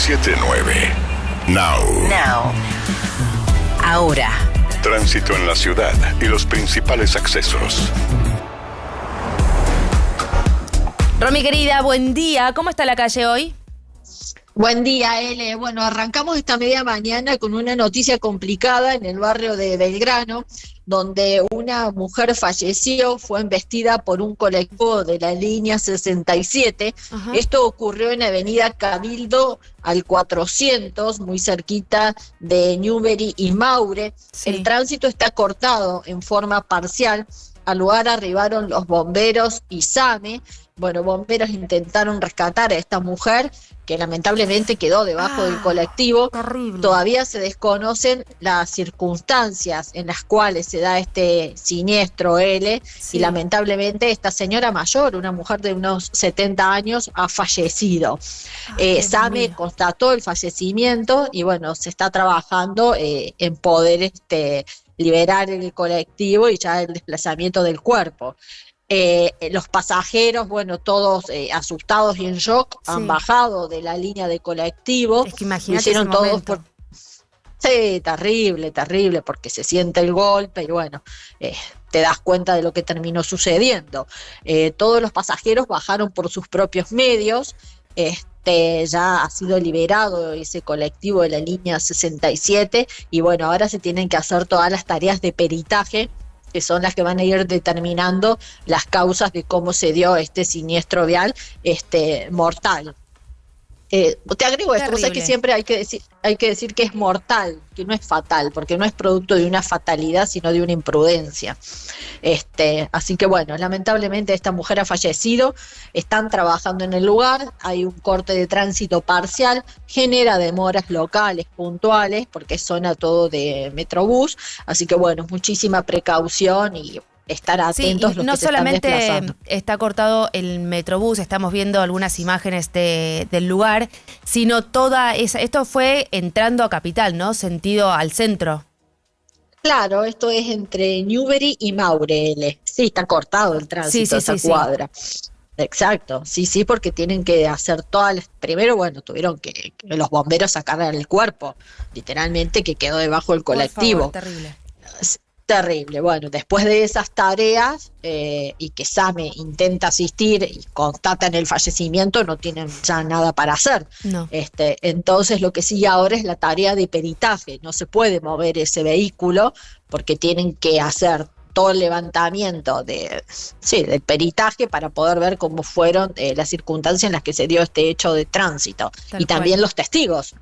979. Now. Ahora. Tránsito en la ciudad y los principales accesos. Romy, querida, buen día. ¿Cómo está la calle hoy? Buen día, Ele. Bueno, arrancamos esta media mañana con una noticia complicada en el barrio de Belgrano, donde una mujer falleció, fue embestida por un colectivo de la línea 67. Ajá. Esto ocurrió en Avenida Cabildo al 400, muy cerquita de Newbery y Maure. Sí. El tránsito está cortado en forma parcial. Al lugar arribaron los bomberos y SAME. Bueno, bomberos intentaron rescatar a esta mujer, que lamentablemente quedó debajo del colectivo. Terrible. Todavía se desconocen las circunstancias en las cuales se da este siniestro L, sí. Y lamentablemente esta señora mayor, una mujer de unos 70 años, ha fallecido. SAME constató el fallecimiento y bueno, se está trabajando en poder liberar el colectivo y ya el desplazamiento del cuerpo. Los pasajeros, bueno, todos asustados y en shock, sí. Han bajado de la línea de colectivo. Es que imagínate hicieron todos por... Sí, terrible, porque se siente el golpe y bueno, te das cuenta de lo que terminó sucediendo. Todos los pasajeros bajaron por sus propios medios. Ya ha sido liberado ese colectivo de la línea 67 y bueno, ahora se tienen que hacer todas las tareas de peritaje, que son las que van a ir determinando las causas de cómo se dio este siniestro vial mortal. Te agrego esto, o sea que siempre hay que decir que es mortal, que no es fatal, porque no es producto de una fatalidad, sino de una imprudencia. Así que bueno, lamentablemente esta mujer ha fallecido, están trabajando en el lugar, hay un corte de tránsito parcial, genera demoras locales, puntuales, porque es zona todo de Metrobús, así que bueno, muchísima precaución y estar atentos, sí, los no que se están solamente desplazando. Está cortado el Metrobús, estamos viendo algunas imágenes del lugar, sino esto fue entrando a Capital, ¿no? Sentido al centro. Claro, esto es entre Newbery y Maure. Sí, está cortado el tránsito, esa cuadra. Sí. Exacto, sí, porque tienen que hacer todas las... Primero, bueno, tuvieron que los bomberos sacar el cuerpo, literalmente, que quedó debajo del colectivo. Por favor, terrible. Terrible. Bueno, después de esas tareas y que SAME intenta asistir y constatan el fallecimiento, no tienen ya nada para hacer. No. Entonces lo que sigue ahora es la tarea de peritaje. No se puede mover ese vehículo porque tienen que hacer todo el levantamiento del peritaje para poder ver cómo fueron las circunstancias en las que se dio este hecho de tránsito. Y también los testigos.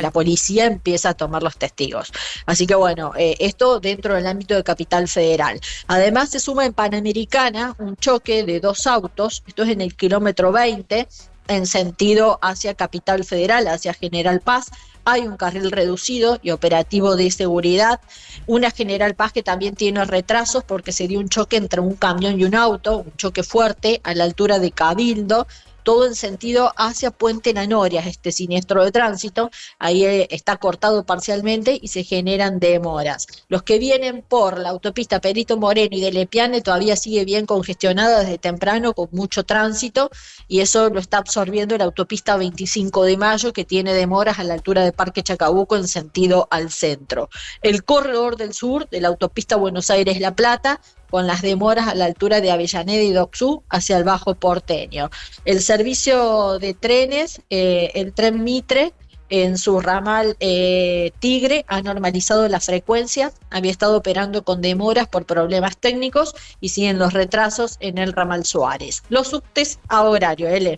La policía empieza a tomar los testigos. Así que bueno, esto dentro del ámbito de Capital Federal. Además se suma en Panamericana un choque de dos autos, esto es en el kilómetro 20, en sentido hacia Capital Federal, hacia General Paz. Hay un carril reducido y operativo de seguridad. Una General Paz que también tiene retrasos porque se dio un choque entre un camión y un auto, un choque fuerte a la altura de Cabildo, todo en sentido hacia Puente La Noria, este siniestro de tránsito. Ahí está cortado parcialmente y se generan demoras. Los que vienen por la autopista Perito Moreno y de Lepiane todavía sigue bien congestionada desde temprano, con mucho tránsito, y eso lo está absorbiendo la autopista 25 de Mayo, que tiene demoras a la altura de Parque Chacabuco en sentido al centro. El corredor del sur de la autopista Buenos Aires-La Plata, con las demoras a la altura de Avellaneda y Docsú hacia el Bajo Porteño. El servicio de trenes, el tren Mitre, en su ramal Tigre, ha normalizado la frecuencia, había estado operando con demoras por problemas técnicos y siguen los retrasos en el ramal Suárez. Los subtes a horario, L.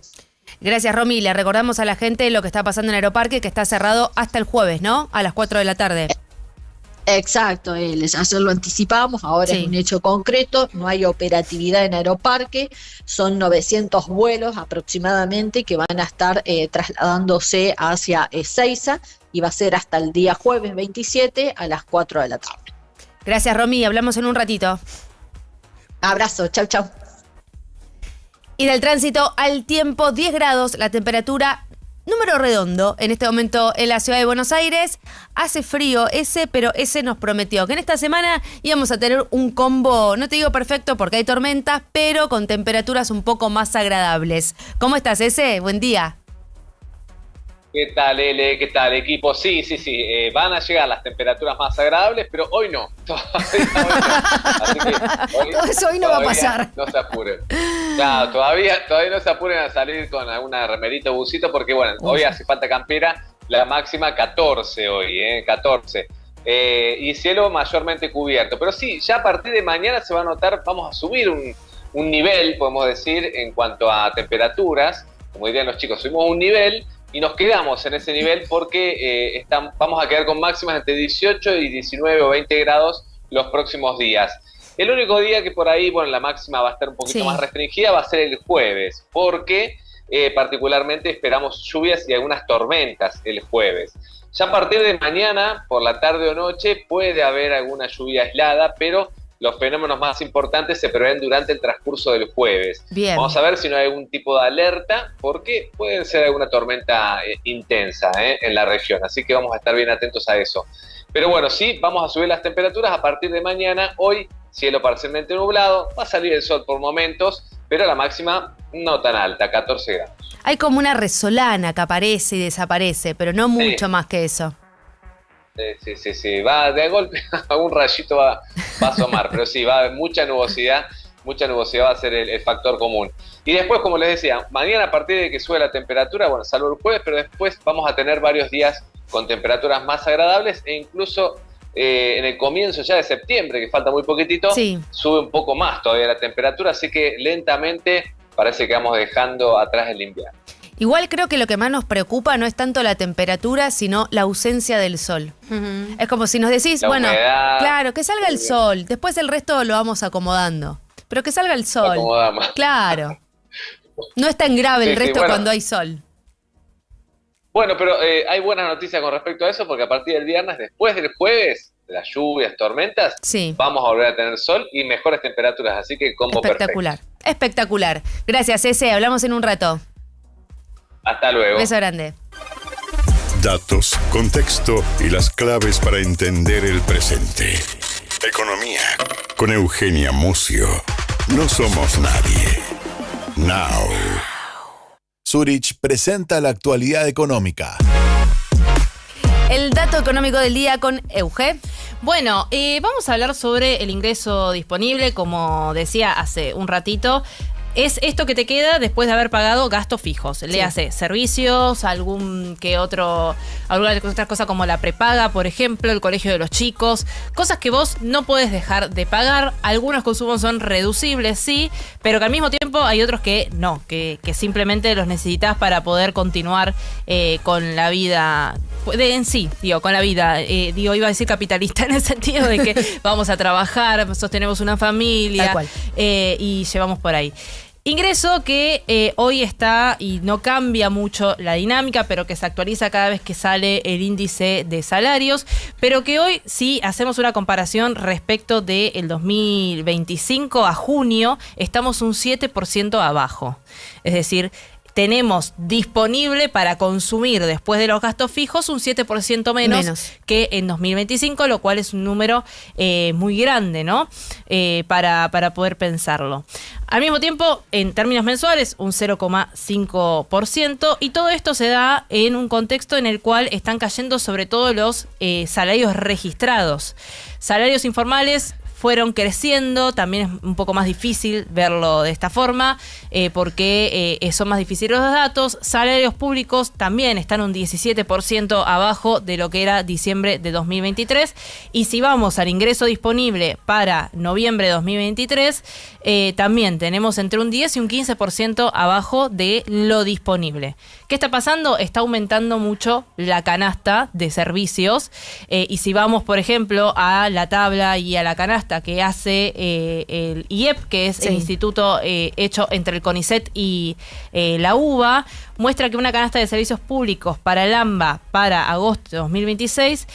Gracias, Romy. Le recordamos a la gente lo que está pasando en Aeroparque, que está cerrado hasta el jueves, ¿no? A las 4 de la tarde. Exacto, ayer lo anticipábamos, ahora es un hecho concreto, no hay operatividad en Aeroparque, son 900 vuelos aproximadamente que van a estar trasladándose hacia Ezeiza y va a ser hasta el día jueves 27 a las 4 de la tarde. Gracias, Romy, hablamos en un ratito. Abrazo, chau. Y del tránsito al tiempo, 10 grados, la temperatura... Número redondo en este momento en la ciudad de Buenos Aires. Hace frío pero ese nos prometió que en esta semana íbamos a tener un combo, no te digo perfecto porque hay tormentas, pero con temperaturas un poco más agradables. ¿Cómo estás, ese? Buen día. ¿Qué tal, Ele? ¿Qué tal, equipo? Sí. Van a llegar las temperaturas más agradables, pero hoy no. Todavía hoy no. Así que Todo eso hoy no va a pasar. No se apuren. Claro, todavía no se apuren a salir con alguna remerita o busito, porque bueno, hoy hace falta campera. La máxima 14 hoy, 14. Y cielo mayormente cubierto. Pero sí, ya a partir de mañana se va a notar, vamos a subir un nivel, podemos decir, en cuanto a temperaturas. Como dirían los chicos, subimos un nivel y nos quedamos en ese nivel porque vamos a quedar con máximas entre 18 y 19 o 20 grados los próximos días. El único día que por ahí, bueno, la máxima va a estar un poquito más restringida va a ser el jueves, porque particularmente esperamos lluvias y algunas tormentas el jueves. Ya a partir de mañana, por la tarde o noche, puede haber alguna lluvia aislada, pero los fenómenos más importantes se prevén durante el transcurso del jueves. Bien. Vamos a ver si no hay algún tipo de alerta, porque puede ser alguna tormenta intensa en la región, así que vamos a estar bien atentos a eso. Pero bueno, sí, vamos a subir las temperaturas a partir de mañana. Hoy, cielo parcialmente nublado, va a salir el sol por momentos, pero la máxima no tan alta, 14 grados. Hay como una resolana que aparece y desaparece, pero no mucho más que eso. Sí, va de golpe, algún rayito va a asomar, pero sí, va a haber mucha nubosidad va a ser el factor común. Y después, como les decía, mañana a partir de que sube la temperatura, bueno, salvo el jueves, pero después vamos a tener varios días con temperaturas más agradables e incluso en el comienzo ya de septiembre, que falta muy poquitito, sube un poco más todavía la temperatura, así que lentamente parece que vamos dejando atrás el invierno. Igual creo que lo que más nos preocupa no es tanto la temperatura, sino la ausencia del sol. Es como si nos decís, bueno, humedad, claro, que salga el sol, después el resto lo vamos acomodando. Pero que salga el sol. Claro. No es tan grave el resto cuando hay sol. Bueno, pero hay buenas noticias con respecto a eso, porque a partir del viernes, después del jueves, de las lluvias, tormentas, vamos a volver a tener sol y mejores temperaturas, así que combo espectacular, perfecto. Espectacular. Gracias, Ese. Hablamos en un rato. Hasta luego. Beso grande. Datos, contexto y las claves para entender el presente. Economía. Con Eugenia Mucio. No somos nadie. Now. Zurich presenta la actualidad económica. El dato económico del día con Euge. Bueno, vamos a hablar sobre el ingreso disponible, como decía hace un ratito. Es esto que te queda después de haber pagado gastos fijos. Le hace servicios, alguna otra cosa como la prepaga, por ejemplo, el colegio de los chicos, cosas que vos no podés dejar de pagar. Algunos consumos son reducibles, sí, pero que al mismo tiempo hay otros que no, que simplemente los necesitas para poder continuar con la vida con la vida, iba a decir capitalista en el sentido de que vamos a trabajar, sostenemos una familia y llevamos por ahí. Ingreso que hoy está y no cambia mucho la dinámica, pero que se actualiza cada vez que sale el índice de salarios, pero que hoy sí hacemos una comparación respecto del 2025 a junio, estamos un 7% abajo. Es decir, tenemos disponible para consumir después de los gastos fijos un 7% menos que en 2025, lo cual es un número muy grande, ¿no? Para poder pensarlo. Al mismo tiempo, en términos mensuales, un 0,5%, y todo esto se da en un contexto en el cual están cayendo sobre todo los salarios registrados. Salarios informales fueron creciendo, también es un poco más difícil verlo de esta forma, porque son más difíciles los datos. Salarios públicos también están un 17% abajo de lo que era diciembre de 2023, y si vamos al ingreso disponible para noviembre de 2023, también tenemos entre un 10 y un 15% abajo de lo disponible. ¿Qué está pasando? Está aumentando mucho la canasta de servicios, y si vamos, por ejemplo, a la tabla y a la canasta que hace el IEP, que es el instituto hecho entre el CONICET y la UBA, muestra que una canasta de servicios públicos para el AMBA para agosto de 2026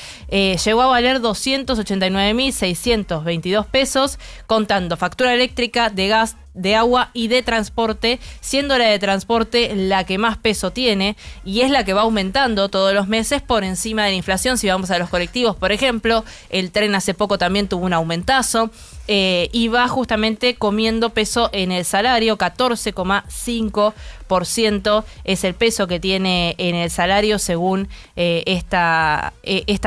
llegó a valer 289.622 pesos, contando factura eléctrica, de gas, de agua y de transporte, siendo la de transporte la que más peso tiene y es la que va aumentando todos los meses por encima de la inflación. Si vamos a los colectivos, por ejemplo, el tren hace poco también tuvo un aumentazo. Y va justamente comiendo peso en el salario, 14,5% es el peso que tiene en el salario según esta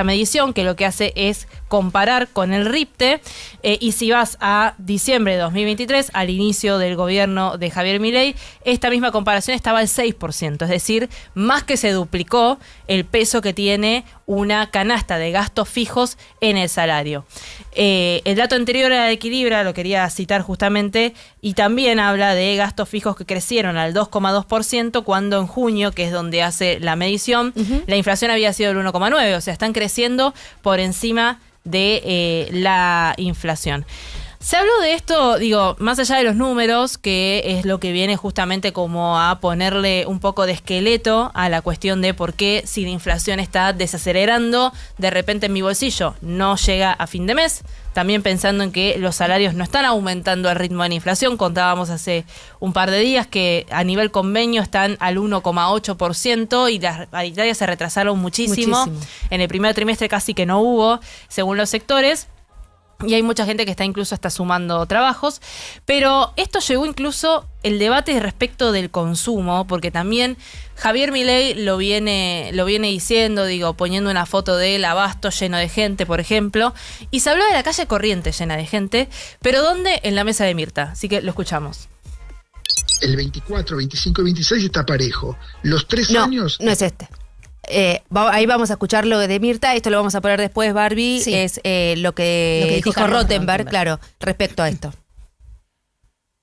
medición, que lo que hace es comparar con el RIPTE, y si vas a diciembre de 2023, al inicio del gobierno de Javier Milei, esta misma comparación estaba al 6%, es decir, más que se duplicó el peso que tiene una canasta de gastos fijos en el salario. El dato anterior a la Equilibra, lo quería citar justamente, y también habla de gastos fijos que crecieron al 2,2% cuando en junio, que es donde hace la medición, la inflación había sido del 1,9%, o sea, están creciendo por encima de la inflación. Se habló de esto, digo, más allá de los números, que es lo que viene justamente como a ponerle un poco de esqueleto a la cuestión de por qué, si la inflación está desacelerando, de repente en mi bolsillo no llega a fin de mes. También pensando en que los salarios no están aumentando al ritmo de la inflación. Contábamos hace un par de días que a nivel convenio están al 1,8% y las paritarias se retrasaron muchísimo. En el primer trimestre casi que no hubo, según los sectores. Y hay mucha gente que está incluso hasta sumando trabajos. Pero esto llegó incluso el debate respecto del consumo, porque también Javier Milei lo viene diciendo, digo, poniendo una foto del Abasto lleno de gente, por ejemplo. Y se habló de la calle Corrientes llena de gente. ¿Pero dónde? En la mesa de Mirta. Así que lo escuchamos. El 24, 25 y 26 está parejo. Los 3 años... No es este. Ahí vamos a escuchar lo de Mirta, esto lo vamos a poner después, Barbie, sí. Es lo que dijo Rottenberg, claro, respecto a esto.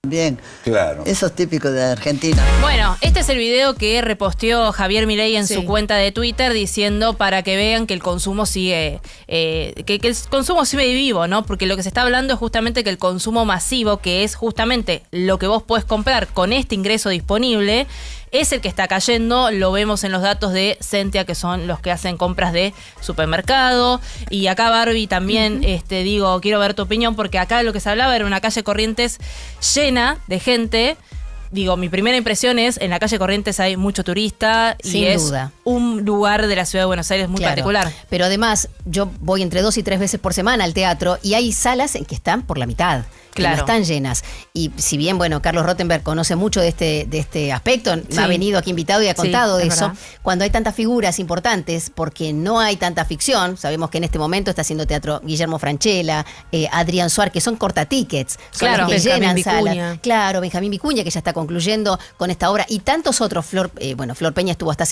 Bien, claro. Eso es típico de Argentina. Bueno, este es el video que reposteó Javier Milei en su cuenta de Twitter diciendo para que vean que el consumo sigue, que el consumo sigue vivo, ¿no? Porque lo que se está hablando es justamente que el consumo masivo, que es justamente lo que vos podés comprar con este ingreso disponible, es el que está cayendo. Lo vemos en los datos de Sentia, que son los que hacen compras de supermercado. Y acá, Barbie, también digo, quiero ver tu opinión, porque acá lo que se hablaba era una calle Corrientes llena de gente. Digo, mi primera impresión es, en la calle Corrientes hay mucho turista y sin es duda un lugar de la ciudad de Buenos Aires muy particular. Pero además, yo voy entre 2 y 3 veces por semana al teatro y hay salas en que están por la mitad. Claro. Que no están llenas. Y si bien, bueno, Carlos Rottenberg conoce mucho de este aspecto, ha venido aquí invitado y ha contado de eso, cuando hay tantas figuras importantes, porque no hay tanta ficción, sabemos que en este momento está haciendo teatro Guillermo Francella, Adrián Suárez, que son cortatickets, son los que llenan salas. Claro, Benjamín Vicuña, que ya está concluyendo con esta obra, y tantos otros. Flor Peña estuvo hasta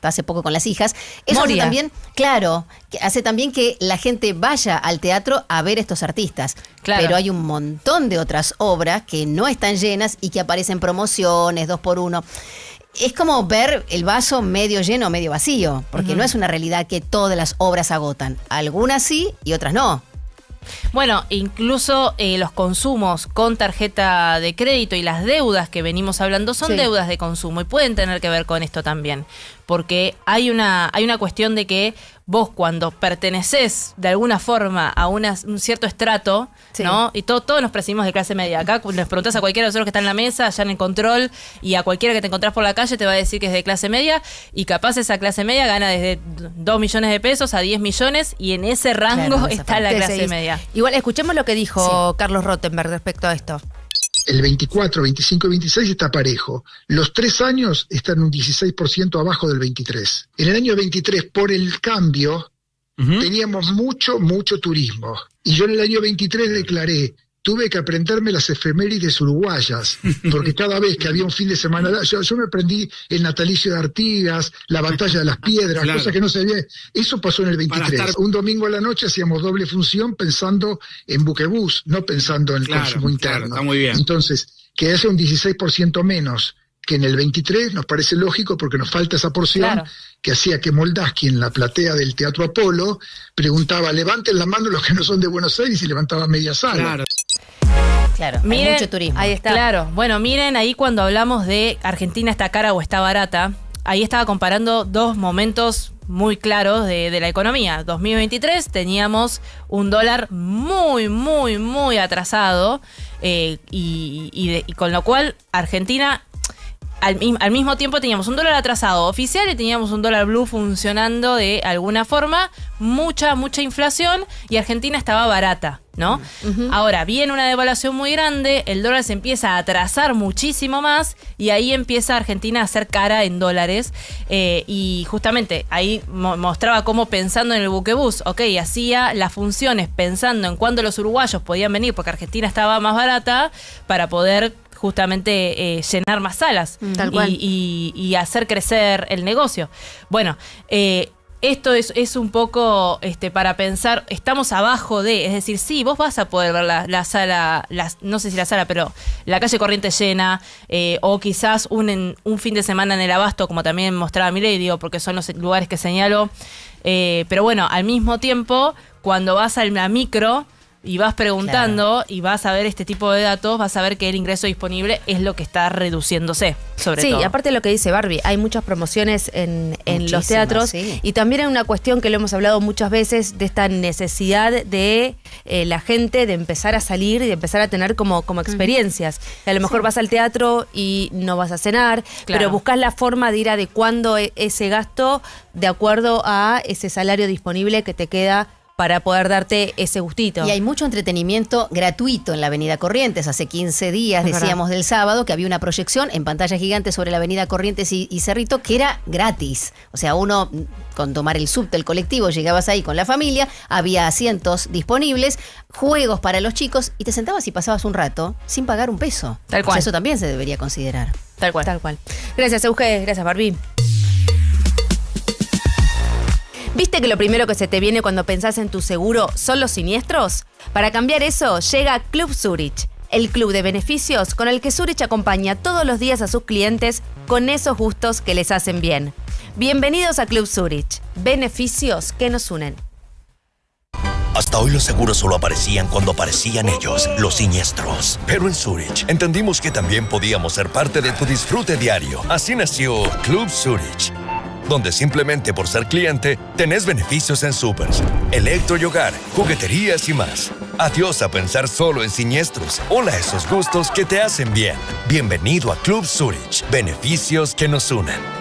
hace poco con Las Hijas. Eso hace también, claro, que hace también que la gente vaya al teatro a ver estos artistas. Claro. Pero hay un montón de otras obras que no están llenas y que aparecen promociones, 2x1. Es como ver el vaso medio lleno o medio vacío, porque no es una realidad que todas las obras agotan. Algunas sí y otras no. Bueno, incluso los consumos con tarjeta de crédito y las deudas que venimos hablando son deudas de consumo y pueden tener que ver con esto también. Porque hay una cuestión de que vos, cuando pertenecés de alguna forma a un cierto estrato, ¿no? Y todos nos percibimos de clase media. Acá les preguntás a cualquiera de nosotros que está en la mesa, allá en el control, y a cualquiera que te encontrás por la calle te va a decir que es de clase media, y capaz esa clase media gana desde 2 millones de pesos a 10 millones, y en ese rango está la clase media. Igual, escuchemos lo que dijo Carlos Rottenberg respecto a esto. El 24, 25 y 26 está parejo. Los 3 años están un 16% abajo del 23. En el año 23, por el cambio, teníamos mucho turismo. Y yo en el año 23 declaré, tuve que aprenderme las efemérides uruguayas, porque cada vez que había un fin de semana, yo me aprendí el natalicio de Artigas, la batalla de las piedras, cosas que no sabía. Eso pasó en el 23. Un domingo a la noche hacíamos doble función pensando en buquebús, no pensando en el consumo interno. Está muy bien. Entonces, que haya un 16% menos que en el 23 nos parece lógico, porque nos falta esa porción que hacía que Moldaski en la platea del Teatro Apolo preguntaba, levanten la mano los que no son de Buenos Aires, y levantaba media sala. Claro, miren, hay mucho turismo. Ahí está. Claro, bueno, miren ahí cuando hablamos de Argentina está cara o está barata, ahí estaba comparando dos momentos muy claros de la economía. 2023 teníamos un dólar muy, muy, muy atrasado y con lo cual Argentina... Al mismo tiempo teníamos un dólar atrasado oficial y teníamos un dólar blue funcionando de alguna forma, mucha inflación y Argentina estaba barata, ¿no? Ahora, viene una devaluación muy grande, el dólar se empieza a atrasar muchísimo más y ahí empieza Argentina a hacer cara en dólares y justamente ahí mostraba cómo pensando en el buquebús, hacía las funciones pensando en cuándo los uruguayos podían venir porque Argentina estaba más barata para poder justamente llenar más salas y hacer crecer el negocio. Bueno, esto es un poco para pensar, estamos abajo de, es decir, sí, vos vas a poder ver la sala, no sé si la sala, pero la calle Corrientes llena, o quizás un fin de semana en el Abasto, como también mostraba Milei, porque son los lugares que señalo. Pero bueno, al mismo tiempo, cuando vas a la micro y vas preguntando y vas a ver este tipo de datos, vas a ver que el ingreso disponible es lo que está reduciéndose, sobre todo. Sí, aparte de lo que dice Barbie, hay muchas promociones en los teatros y también hay una cuestión que lo hemos hablado muchas veces de esta necesidad de la gente de empezar a salir y de empezar a tener como experiencias. A lo mejor vas al teatro y no vas a cenar, pero buscas la forma de ir adecuando ese gasto de acuerdo a ese salario disponible que te queda para poder darte ese gustito. Y hay mucho entretenimiento gratuito en la Avenida Corrientes. Hace 15 días decíamos del sábado que había una proyección en pantalla gigante sobre la Avenida Corrientes y Cerrito que era gratis. O sea, uno con tomar el subte, el colectivo, llegabas ahí con la familia, había asientos disponibles, juegos para los chicos y te sentabas y pasabas un rato sin pagar un peso. Tal cual. O sea, eso también se debería considerar. Tal cual. Tal cual. Gracias, Euge. Gracias, Barbie. ¿Viste que lo primero que se te viene cuando pensás en tu seguro son los siniestros? Para cambiar eso, llega Club Zurich, el club de beneficios con el que Zurich acompaña todos los días a sus clientes con esos gustos que les hacen bien. Bienvenidos a Club Zurich, beneficios que nos unen. Hasta hoy los seguros solo aparecían cuando aparecían ellos, los siniestros. Pero en Zurich entendimos que también podíamos ser parte de tu disfrute diario. Así nació Club Zurich, donde simplemente por ser cliente tenés beneficios en supers, electro y hogar, jugueterías y más. Adiós a pensar solo en siniestros. Hola a esos gustos que te hacen bien. Bienvenido a Club Zurich, beneficios que nos unen.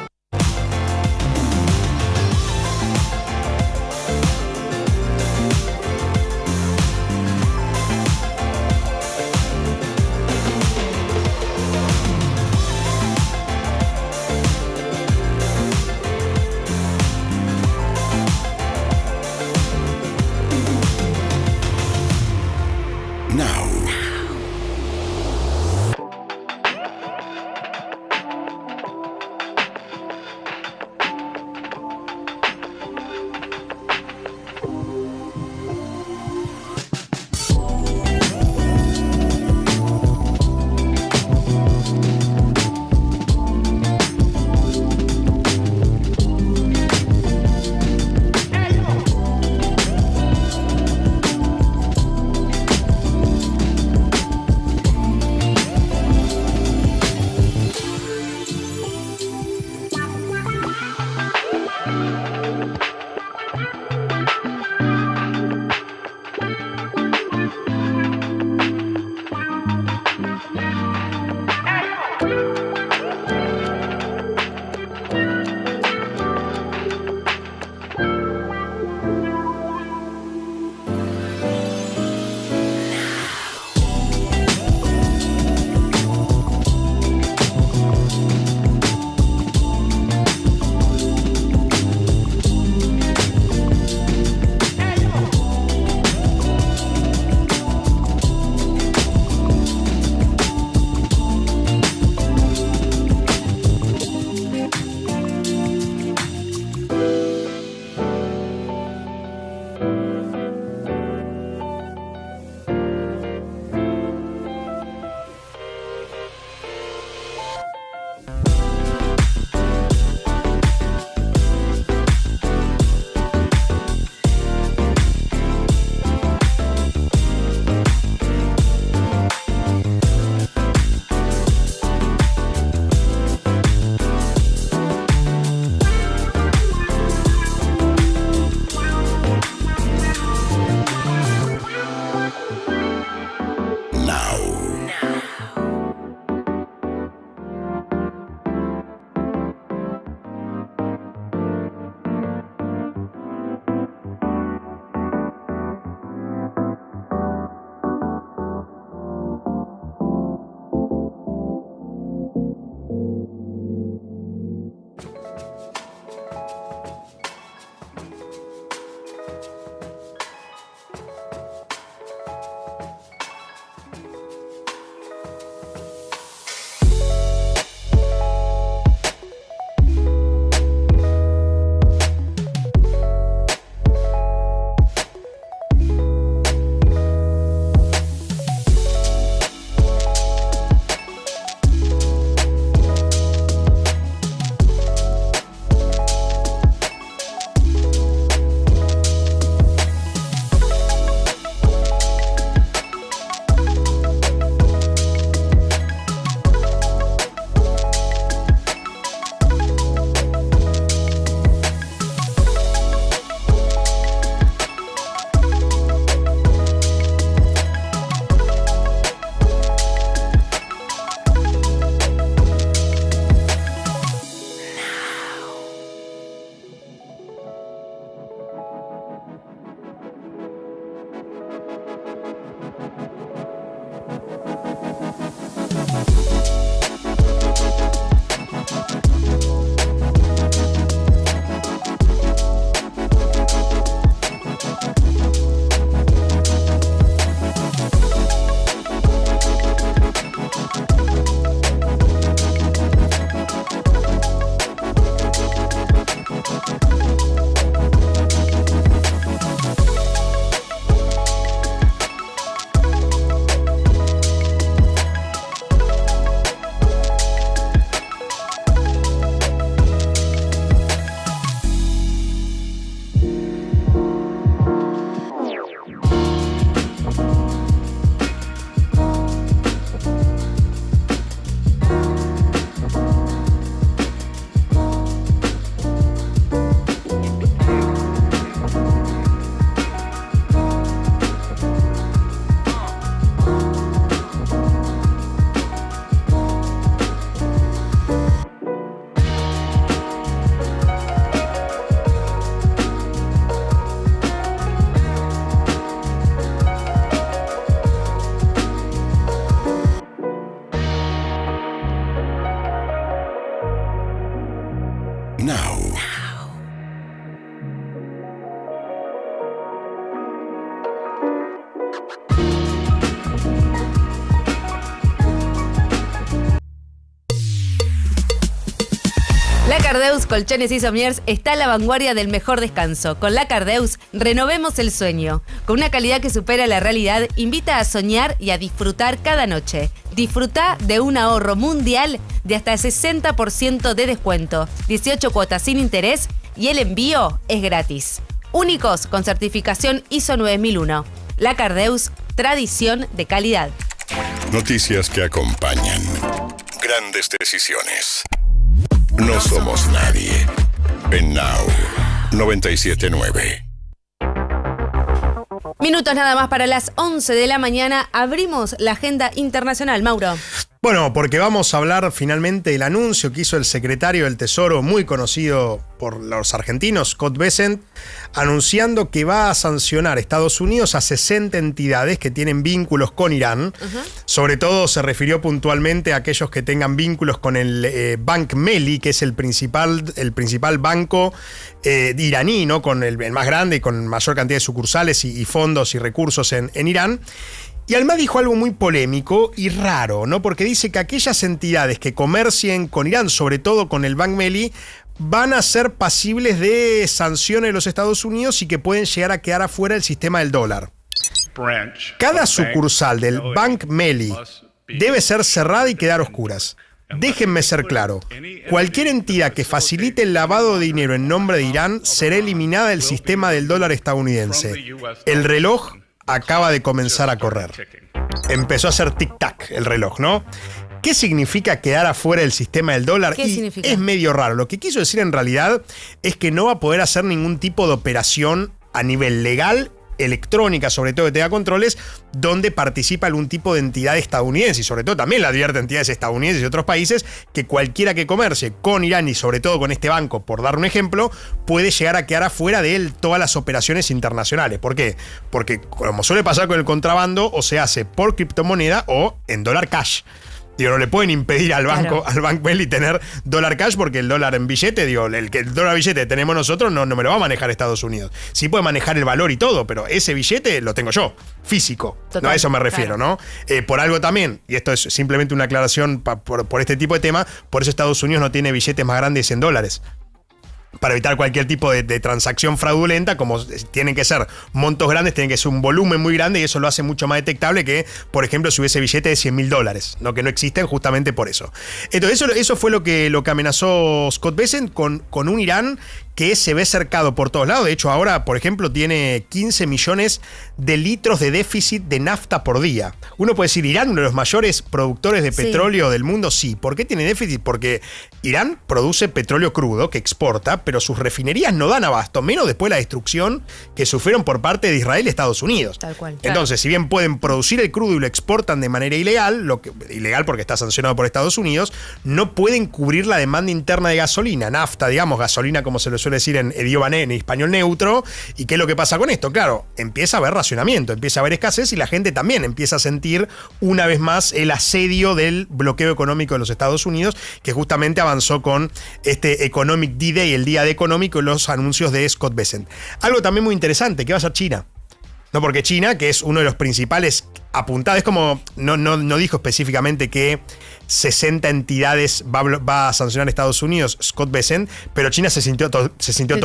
Cardeus Colchones y Somiers está a la vanguardia del mejor descanso. Con la Cardeus renovemos el sueño. Con una calidad que supera la realidad, invita a soñar y a disfrutar cada noche. Disfruta de un ahorro mundial de hasta 60% de descuento, 18 cuotas sin interés y el envío es gratis. Únicos con certificación ISO 9001. La Cardeus, tradición de calidad. Noticias que acompañan grandes decisiones. No somos nadie. En Now 97.9. Minutos nada más para las 11 de la mañana. Abrimos la agenda internacional, Mauro. Bueno, porque vamos a hablar finalmente del anuncio que hizo el secretario del Tesoro, muy conocido por los argentinos, Scott Bessent, anunciando que va a sancionar a Estados Unidos a 60 entidades que tienen vínculos con Irán. Sobre todo se refirió puntualmente a aquellos que tengan vínculos con el Bank Melli, que es el principal banco iraní, ¿no? Con el más grande y con mayor cantidad de sucursales y fondos y recursos en Irán. Y además dijo algo muy polémico y raro, ¿no? Porque dice que aquellas entidades que comercien con Irán, sobre todo con el Bank Melli, van a ser pasibles de sanciones de los Estados Unidos y que pueden llegar a quedar afuera del sistema del dólar. Cada sucursal del Bank Melli debe ser cerrada y quedar a oscuras. Déjenme ser claro, cualquier entidad que facilite el lavado de dinero en nombre de Irán será eliminada del sistema del dólar estadounidense. El reloj acaba de comenzar a correr. Empezó a hacer tic-tac el reloj, ¿no? ¿Qué significa quedar afuera del sistema del dólar? ¿Qué significa? Es medio raro. Lo que quiso decir en realidad es que no va a poder hacer ningún tipo de operación a nivel legal, electrónica, sobre todo que tenga controles, donde participa algún tipo de entidad estadounidense. Y sobre todo también le advierte a entidades estadounidenses y otros países que cualquiera que comercie con Irán y sobre todo con este banco, por dar un ejemplo, puede llegar a quedar afuera de él todas las operaciones internacionales. ¿Por qué? Porque como suele pasar con el contrabando, o se hace por criptomoneda o en dólar cash. Digo, no le pueden impedir al banco, al Bank Melli tener dólar cash porque el dólar en billete, digo, el dólar billete que tenemos nosotros no me lo va a manejar Estados Unidos. Sí puede manejar el valor y todo, pero ese billete lo tengo yo, físico. Total, no, a eso me refiero, claro. ¿No? Por algo también, y esto es simplemente una aclaración por este tipo de tema, por eso Estados Unidos no tiene billetes más grandes en dólares. Para evitar cualquier tipo de transacción fraudulenta, como tienen que ser montos grandes, tienen que ser un volumen muy grande y eso lo hace mucho más detectable que, por ejemplo, si hubiese billete de $100.000, ¿no? Que no existen justamente por eso. Entonces eso fue lo que amenazó Scott Bessent con un Irán que se ve cercado por todos lados. De hecho, ahora, por ejemplo, tiene 15 millones de litros de déficit de nafta por día. Uno puede decir, ¿Irán, uno de los mayores productores de petróleo del mundo? Sí. ¿Por qué tiene déficit? Porque Irán produce petróleo crudo que exporta, pero sus refinerías no dan abasto, menos después de la destrucción que sufrieron por parte de Israel y Estados Unidos. Tal cual. Entonces, si bien pueden producir el crudo y lo exportan de manera ilegal, ilegal porque está sancionado por Estados Unidos, no pueden cubrir la demanda interna de gasolina, nafta, digamos, gasolina como se lo suele decir en idioma en español neutro. ¿Y qué es lo que pasa con esto? Claro, empieza a haber racionamiento, empieza a haber escasez y la gente también empieza a sentir una vez más el asedio del bloqueo económico de los Estados Unidos, que justamente avanzó con este Economic D-Day, el día de económico, y los anuncios de Scott Bessent. Algo también muy interesante, que va a ser China. No, porque China, que es uno de los principales apuntados, es como, no dijo específicamente que 60 entidades va a sancionar a Estados Unidos, Scott Bessent, pero China se sintió tocada. Se sintió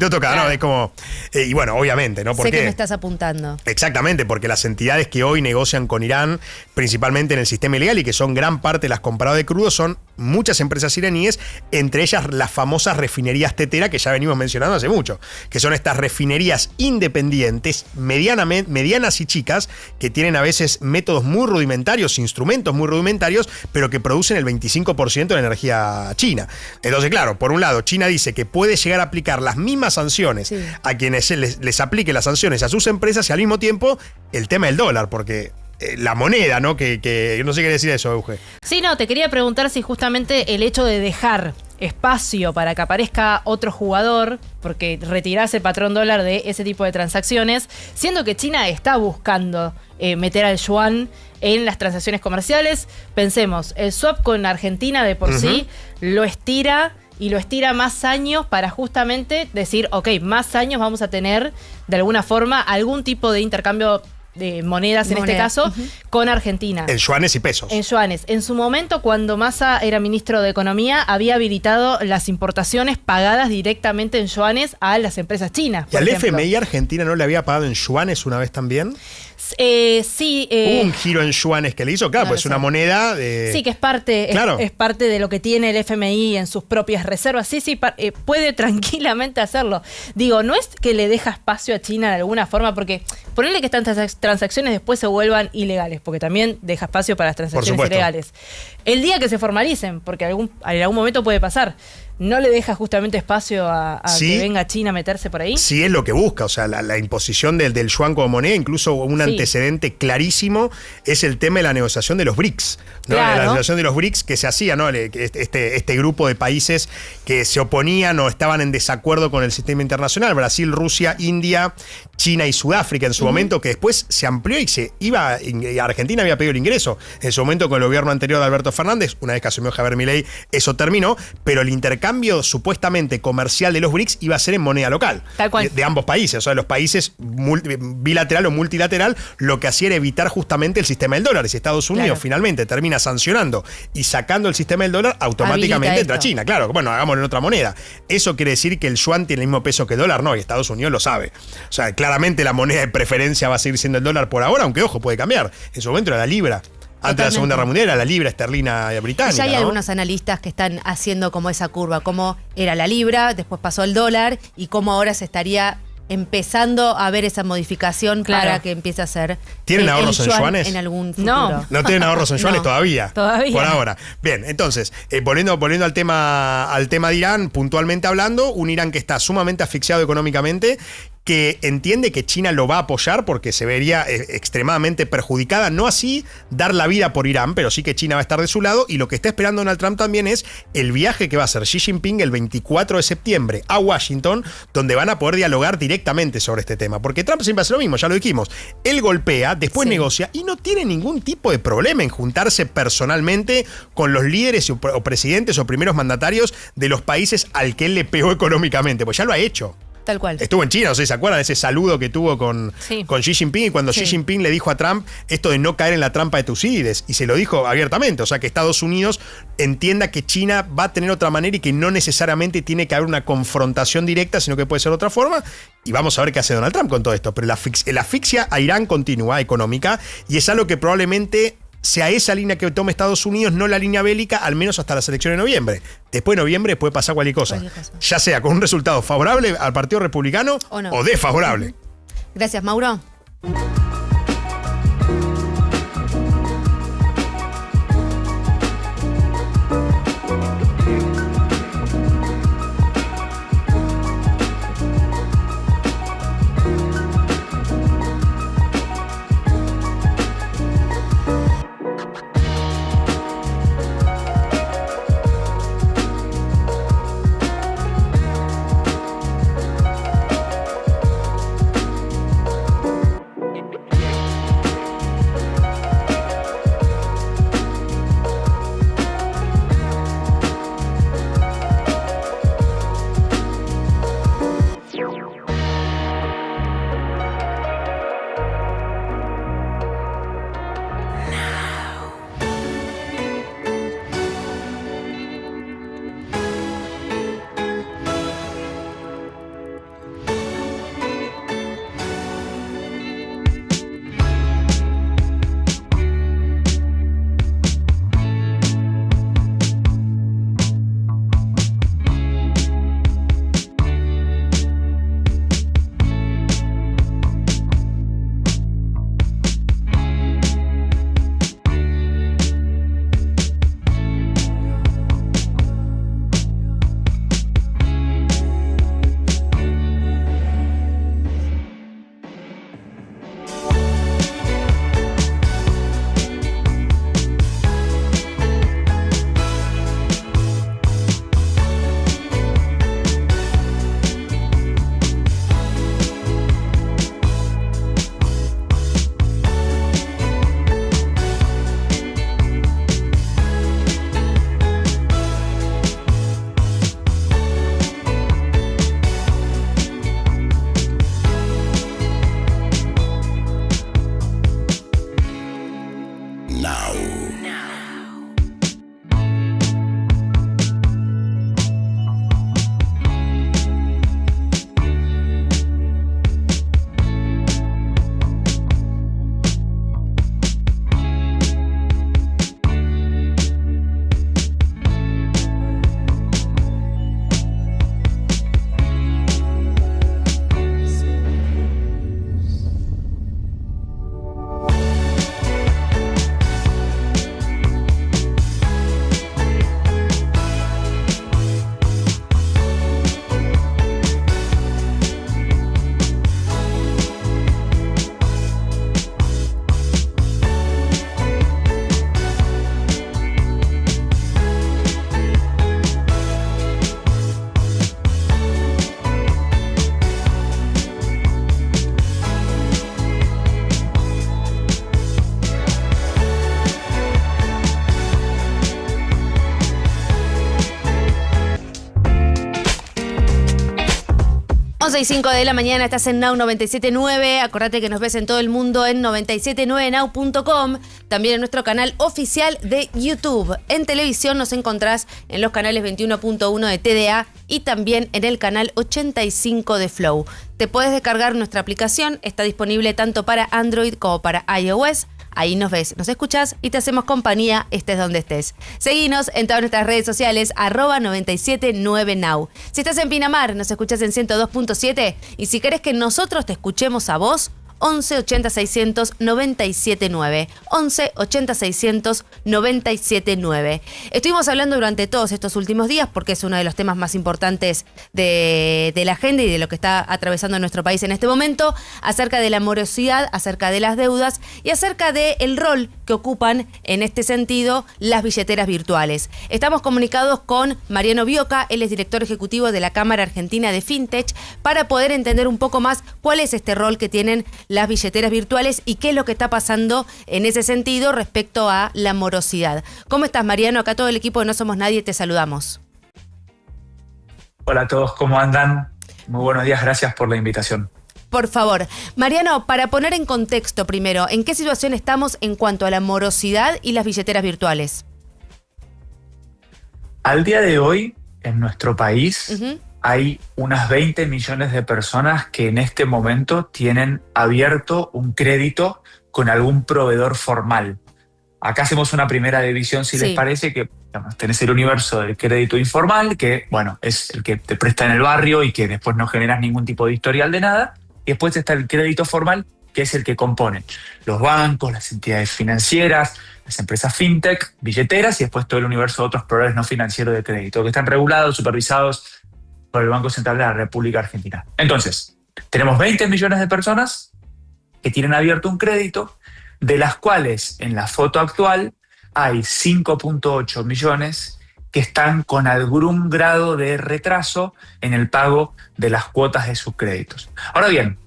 tocada, claro. ¿No? Es como, y bueno, obviamente, ¿no? Sé que me estás apuntando. Exactamente, porque las entidades que hoy negocian con Irán, principalmente en el sistema ilegal y que son gran parte de las compradoras de crudo, son muchas empresas iraníes, entre ellas las famosas refinerías tetera que ya venimos mencionando hace mucho, que son estas refinerías independientes, medianas y chicas, que tienen a veces métodos muy rudimentarios, instrumentos muy rudimentarios, pero que producen el 25% de la energía china. Entonces, claro, por un lado, China dice que puede llegar a aplicar las mismas sanciones a quienes les aplique las sanciones a sus empresas y al mismo tiempo el tema del dólar, porque la moneda, ¿no? Que no sé qué decir eso, Euge. Sí, no, te quería preguntar si justamente el hecho de dejar espacio para que aparezca otro jugador, porque retirarse el patrón dólar de ese tipo de transacciones, siendo que China está buscando meter al yuan en las transacciones comerciales. Pensemos, el swap con Argentina de por sí lo estira y lo estira más años para justamente decir, ok, más años vamos a tener de alguna forma algún tipo de intercambio monedas en este caso, con Argentina. En yuanes y pesos. En yuanes. En su momento, cuando Massa era ministro de Economía, había habilitado las importaciones pagadas directamente en yuanes a las empresas chinas. ¿Y al FMI Argentina no le había pagado en yuanes una vez también? Sí. Hubo un giro en yuanes que le hizo, claro, pues es una moneda de... Sí, que es parte, claro. es parte de lo que tiene el FMI en sus propias reservas. Sí, puede tranquilamente hacerlo. Digo, no es que le deja espacio a China de alguna forma, porque ponerle que estas transacciones después se vuelvan ilegales, porque también deja espacio para las transacciones ilegales. El día que se formalicen, porque en algún momento puede pasar, ¿no le deja justamente espacio a que venga China a meterse por ahí? Sí, es lo que busca, o sea, la imposición del yuan como moneda, incluso un antecedente clarísimo es el tema de la negociación de los BRICS, ¿no? Claro. La negociación de los BRICS que se hacía, ¿no? Este grupo de países que se oponían o estaban en desacuerdo con el sistema internacional, Brasil, Rusia, India, China y Sudáfrica en su momento, que después se amplió y Argentina había pedido el ingreso. En su momento con el gobierno anterior de Alberto Fernández, una vez que asumió Javier Milei, eso terminó, pero el intercambio supuestamente comercial de los BRICS iba a ser en moneda local. Tal cual. De ambos países, o sea, los países bilateral o multilateral, lo que hacía era evitar justamente el sistema del dólar. Y si Estados Unidos finalmente termina sancionando y sacando el sistema del dólar, automáticamente entra China. Claro, bueno, hagámoslo en otra moneda. ¿Eso quiere decir que el yuan tiene el mismo peso que el dólar? No, y Estados Unidos lo sabe. O sea, claramente la moneda de preferencia va a seguir siendo el dólar por ahora, aunque ojo, puede cambiar. En su momento era la libra. Antes de la Segunda Guerra Mundial era la libra esterlina británica. Ya hay algunos analistas que están haciendo como esa curva, cómo era la libra, después pasó el dólar y cómo ahora se estaría empezando a ver esa modificación para que empiece a ser. ¿Tienen ahorros en yuanes? En algún futuro. No tienen ahorros en yuanes todavía. Por ahora. Bien, entonces, volviendo al tema de Irán, puntualmente hablando, un Irán que está sumamente asfixiado económicamente, que entiende que China lo va a apoyar porque se vería extremadamente perjudicada, no así dar la vida por Irán, pero sí que China va a estar de su lado, y lo que está esperando Donald Trump también es el viaje que va a hacer Xi Jinping el 24 de septiembre a Washington, donde van a poder dialogar directamente sobre este tema, porque Trump siempre hace lo mismo, ya lo dijimos, él golpea, después negocia y no tiene ningún tipo de problema en juntarse personalmente con los líderes o presidentes o primeros mandatarios de los países al que él le pegó económicamente, pues ya lo ha hecho. Tal cual. Estuvo en China, no sé si se acuerdan de ese saludo que tuvo con Xi Jinping, y cuando Xi Jinping le dijo a Trump esto de no caer en la trampa de Tucídides, y se lo dijo abiertamente, o sea que Estados Unidos entienda que China va a tener otra manera y que no necesariamente tiene que haber una confrontación directa, sino que puede ser de otra forma, y vamos a ver qué hace Donald Trump con todo esto, pero la asfixia a Irán continúa, económica, y es algo que probablemente sea esa línea que tome Estados Unidos, no la línea bélica, al menos hasta las elecciones de noviembre. Después de noviembre puede pasar cualquier cosa. Ya sea con un resultado favorable al Partido Republicano o desfavorable. Gracias, Mauro. 11:05 de la mañana, estás en Now 97.9. Acordate que nos ves en todo el mundo en 979now.com. También en nuestro canal oficial de YouTube. En televisión nos encontrás en los canales 21.1 de TDA y también en el canal 85 de Flow. Te puedes descargar nuestra aplicación. Está disponible tanto para Android como para iOS. Ahí nos ves, nos escuchás y te hacemos compañía, estés donde estés. Seguinos en todas nuestras redes sociales, @979now. Si estás en Pinamar, nos escuchás en 102.7 y si querés que nosotros te escuchemos a vos, 11 80 600 979. 11 80 600 979. Estuvimos hablando durante todos estos últimos días porque es uno de los temas más importantes de la agenda y de lo que está atravesando nuestro país en este momento, acerca de la morosidad, acerca de las deudas y acerca del rol que ocupan en este sentido las billeteras virtuales. Estamos comunicados con Mariano Bioca, él es director ejecutivo de la Cámara Argentina de Fintech, para poder entender un poco más cuál es este rol que tienen las billeteras virtuales y qué es lo que está pasando en ese sentido respecto a la morosidad. ¿Cómo estás, Mariano? Acá todo el equipo de No Somos Nadie te saludamos. Hola a todos, ¿cómo andan? Muy buenos días, gracias por la invitación. Por favor, Mariano, para poner en contexto primero, ¿en qué situación estamos en cuanto a la morosidad y las billeteras virtuales? Al día de hoy, en nuestro país, hay unas 20 millones de personas que en este momento tienen abierto un crédito con algún proveedor formal. Acá hacemos una primera división, si les parece, que tenés el universo del crédito informal, que bueno, es el que te presta en el barrio y que después no generas ningún tipo de historial de nada. Y después está el crédito formal, que es el que compone los bancos, las entidades financieras, las empresas fintech, billeteras y después todo el universo de otros proveedores no financieros de crédito, que están regulados, supervisados por el Banco Central de la República Argentina. Entonces, tenemos 20 millones de personas que tienen abierto un crédito, de las cuales en la foto actual hay 5.8 millones que están con algún grado de retraso en el pago de las cuotas de sus créditos. Ahora bien,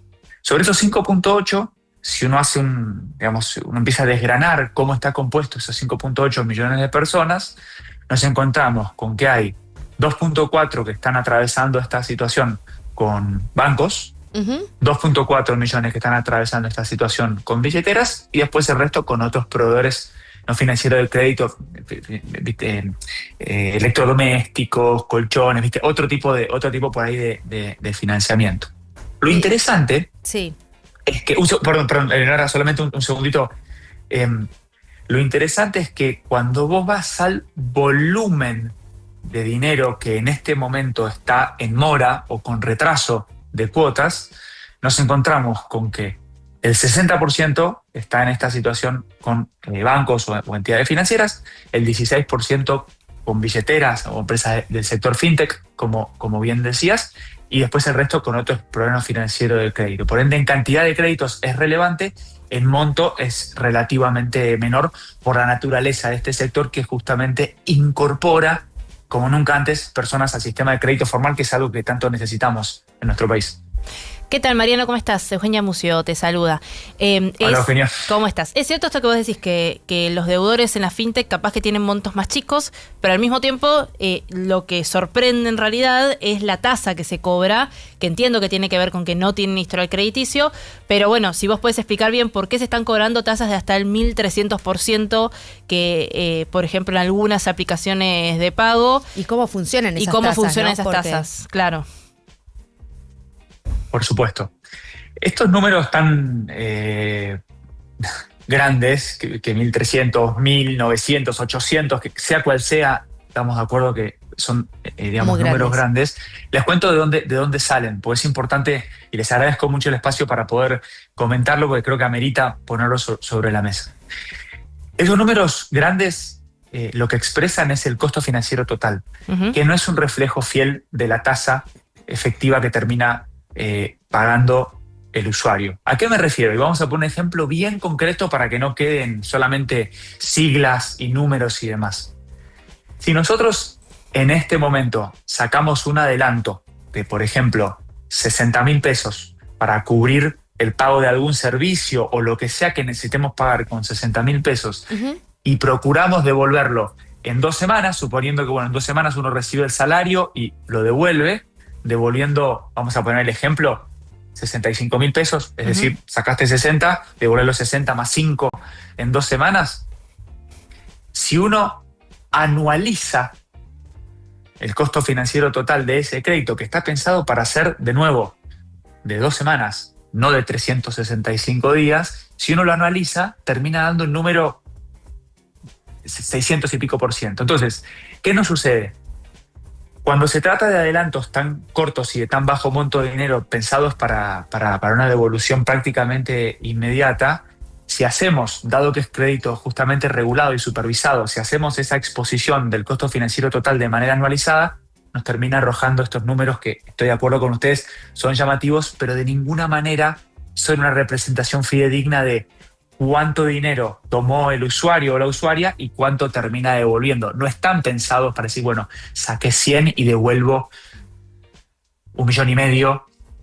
sobre esos 5.8, si uno hace uno empieza a desgranar cómo está compuesto esos 5.8 millones de personas, nos encontramos con que hay 2.4 que están atravesando esta situación con bancos, 2.4 millones que están atravesando esta situación con billeteras y después el resto con otros proveedores no financieros de crédito, electrodomésticos, colchones, otro tipo por ahí de financiamiento. Lo interesante es que, perdón, Leonora, solamente un segundito. Lo interesante es que cuando vos vas al volumen de dinero que en este momento está en mora o con retraso de cuotas, nos encontramos con que el 60% está en esta situación con bancos o entidades financieras, el 16% con billeteras o empresas del sector fintech, como bien decías, y después el resto con otros programas financieros de crédito. Por ende, en cantidad de créditos es relevante, en monto es relativamente menor por la naturaleza de este sector que justamente incorpora como nunca antes personas al sistema de crédito formal, que es algo que tanto necesitamos en nuestro país. ¿Qué tal, Mariano? ¿Cómo estás? Eugenia Mucio te saluda. Hola, Eugenia. ¿Cómo estás? Es cierto esto que vos decís, que los deudores en la fintech capaz que tienen montos más chicos, pero al mismo tiempo lo que sorprende en realidad es la tasa que se cobra, que entiendo que tiene que ver con que no tienen historial crediticio, pero bueno, si vos podés explicar bien por qué se están cobrando tasas de hasta el 1.300% que, por ejemplo, en algunas aplicaciones de pago. ¿Y cómo funcionan esas tasas? Y cómo funcionan esas tasas, claro. Por supuesto. Estos números tan grandes, que 1.300, 1.900, 800, que sea cual sea, estamos de acuerdo que son números grandes. Les cuento de dónde salen, porque es importante y les agradezco mucho el espacio para poder comentarlo, porque creo que amerita ponerlo sobre la mesa. Esos números grandes lo que expresan es el costo financiero total, que no es un reflejo fiel de la tasa efectiva que termina pagando el usuario. ¿A qué me refiero? Y vamos a poner un ejemplo bien concreto para que no queden solamente siglas y números y demás. Si nosotros en este momento sacamos un adelanto de, por ejemplo, 60.000 pesos para cubrir el pago de algún servicio o lo que sea que necesitemos pagar con 60.000 pesos y procuramos devolverlo en 2 semanas, suponiendo que en 2 semanas uno recibe el salario y lo devuelve, devolviendo, vamos a poner el ejemplo, 65.000 pesos, es decir, sacaste 60, devolver los 60 más 5 en 2 semanas. Si uno anualiza el costo financiero total de ese crédito, que está pensado para ser, de nuevo, de 2 semanas, no de 365 días, si uno lo anualiza, termina dando un número 600 y pico %. Entonces, ¿qué nos sucede? Cuando se trata de adelantos tan cortos y de tan bajo monto de dinero pensados para una devolución prácticamente inmediata, si hacemos, dado que es crédito justamente regulado y supervisado, si hacemos esa exposición del costo financiero total de manera anualizada, nos termina arrojando estos números que, estoy de acuerdo con ustedes, son llamativos, pero de ninguna manera son una representación fidedigna de cuánto dinero tomó el usuario o la usuaria y cuánto termina devolviendo. No están pensados para decir, bueno, saqué 100 y devuelvo 1,5 millones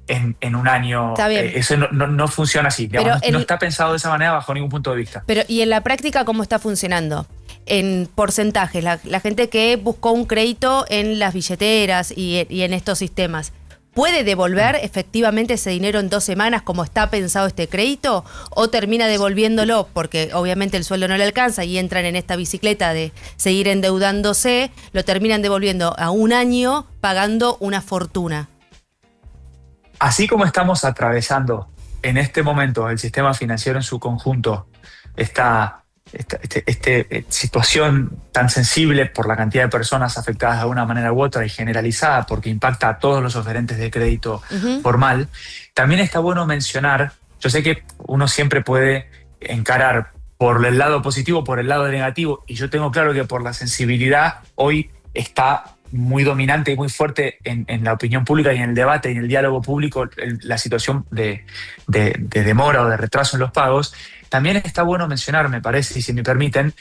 en un año. Está bien. Eso no funciona así. Digamos, no está pensado de esa manera bajo ningún punto de vista. Pero, ¿y en la práctica cómo está funcionando? En porcentajes, la gente que buscó un crédito en las billeteras y en estos sistemas, ¿puede devolver efectivamente ese dinero en 2 semanas como está pensado este crédito? ¿O termina devolviéndolo porque obviamente el sueldo no le alcanza y entran en esta bicicleta de seguir endeudándose, lo terminan devolviendo a 1 año pagando una fortuna? Así como estamos atravesando en este momento el sistema financiero en su conjunto, esta situación tan sensible por la cantidad de personas afectadas de una manera u otra y generalizada porque impacta a todos los oferentes de crédito formal, también está bueno mencionar, yo sé que uno siempre puede encarar por el lado positivo, por el lado negativo, y yo tengo claro que por la sensibilidad hoy está muy dominante y muy fuerte en la opinión pública y en el debate y en el diálogo público la situación de demora o de retraso en los pagos. También está bueno mencionar, me parece, y si me permiten,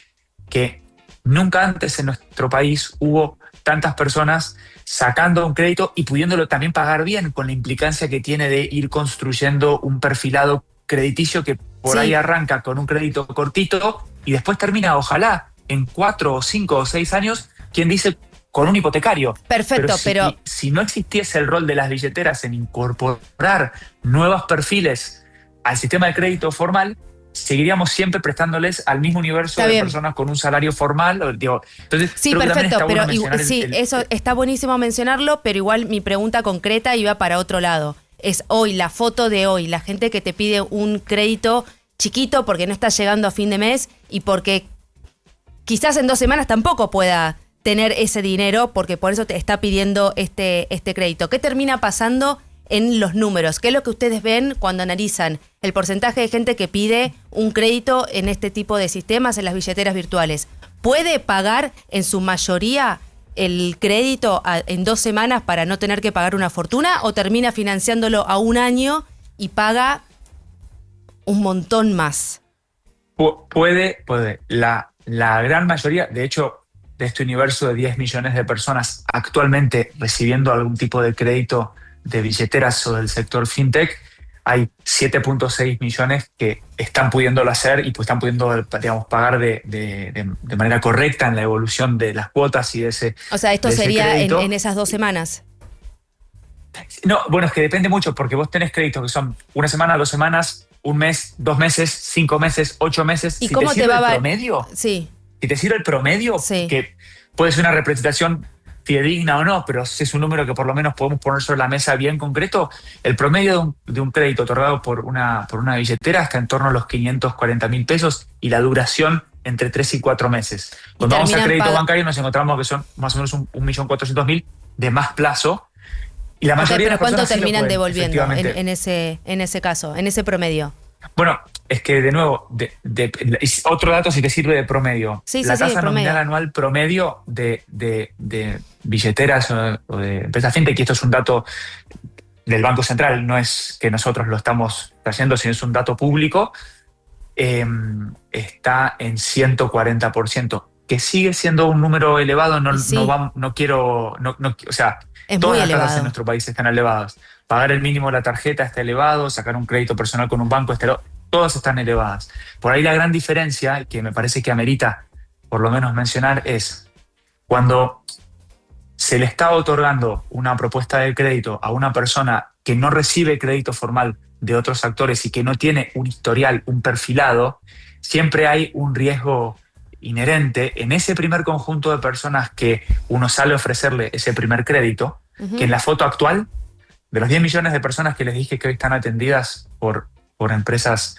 que nunca antes en nuestro país hubo tantas personas sacando un crédito y pudiéndolo también pagar bien, con la implicancia que tiene de ir construyendo un perfilado crediticio que por ahí arranca con un crédito cortito y después termina, ojalá, en 4 o 5 o 6 años, quien dice, con un hipotecario. Perfecto, pero si no existiese el rol de las billeteras en incorporar nuevos perfiles al sistema de crédito formal, seguiríamos siempre prestándoles al mismo universo de personas con un salario formal. Digo, entonces, sí, perfecto, pero eso está buenísimo mencionarlo, pero igual mi pregunta concreta iba para otro lado. Es hoy, la foto de hoy, la gente que te pide un crédito chiquito porque no está llegando a fin de mes y porque quizás en 2 semanas tampoco pueda tener ese dinero porque por eso te está pidiendo este crédito. ¿Qué termina pasando en los números? ¿Qué es lo que ustedes ven cuando analizan el porcentaje de gente que pide un crédito en este tipo de sistemas, en las billeteras virtuales? ¿Puede pagar en su mayoría el crédito en 2 semanas para no tener que pagar una fortuna o termina financiándolo a 1 año y paga un montón más? Puede. La gran mayoría, de hecho, de este universo de 10 millones de personas actualmente recibiendo algún tipo de crédito de billeteras o del sector fintech, hay 7.6 millones que están pudiéndolo hacer y pues están pudiendo, digamos, pagar de manera correcta en la evolución de las cuotas y de ese. O sea, esto sería en esas 2 semanas. No, bueno, es que depende mucho porque vos tenés créditos que son 1 semana, 2 semanas, 1 mes, 2 meses, 5 meses, 8 meses. ¿Y cómo te va el promedio? Sí. Si te sirve el promedio, que puede ser una representación fidedigna o no, pero si es un número que por lo menos podemos poner sobre la mesa bien concreto, el promedio de un crédito otorgado por una billetera está en torno a los 540.000 pesos y la duración entre 3 y 4 meses. Cuando vamos a crédito bancario nos encontramos que son más o menos 1.400.000 de más plazo y la mayoría de las personas ¿cuánto terminan devolviendo en ese caso, en ese promedio? Bueno, es que de nuevo, otro dato si te sirve de promedio. La tasa nominal anual promedio de billeteras o de empresas fintech, y esto es un dato del Banco Central, no es que nosotros lo estamos trayendo, sino es un dato público, está en 140%, que sigue siendo un número elevado, o sea, es todas las tasas en nuestro país están elevadas. Pagar el mínimo de la tarjeta está elevado, sacar un crédito personal con un banco está elevado, todas están elevadas. Por ahí la gran diferencia, que me parece que amerita por lo menos mencionar, es cuando se le está otorgando una propuesta de crédito a una persona que no recibe crédito formal de otros actores y que no tiene un historial, un perfilado, siempre hay un riesgo inherente en ese primer conjunto de personas que uno sale a ofrecerle ese primer crédito, que en la foto actual, de los 10 millones de personas que les dije que hoy están atendidas por empresas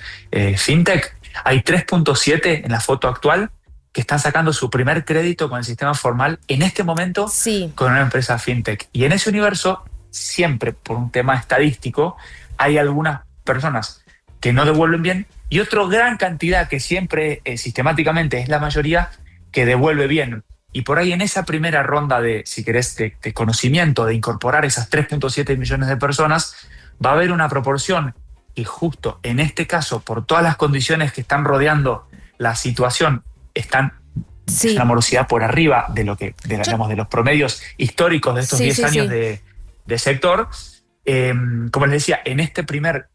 fintech, hay 3.7 en la foto actual que están sacando su primer crédito con el sistema formal en este momento con una empresa fintech. Y en ese universo, siempre por un tema estadístico, hay algunas personas que no devuelven bien y otra gran cantidad que siempre, sistemáticamente, es la mayoría, que devuelve bien. Y por ahí en esa primera ronda de, si querés, de conocimiento, de incorporar esas 3.7 millones de personas, va a haber una proporción que justo en este caso, por todas las condiciones que están rodeando la situación, están es una morosidad por arriba de lo que, digamos, de los promedios históricos de estos 10 años de sector. Como les decía, en este primer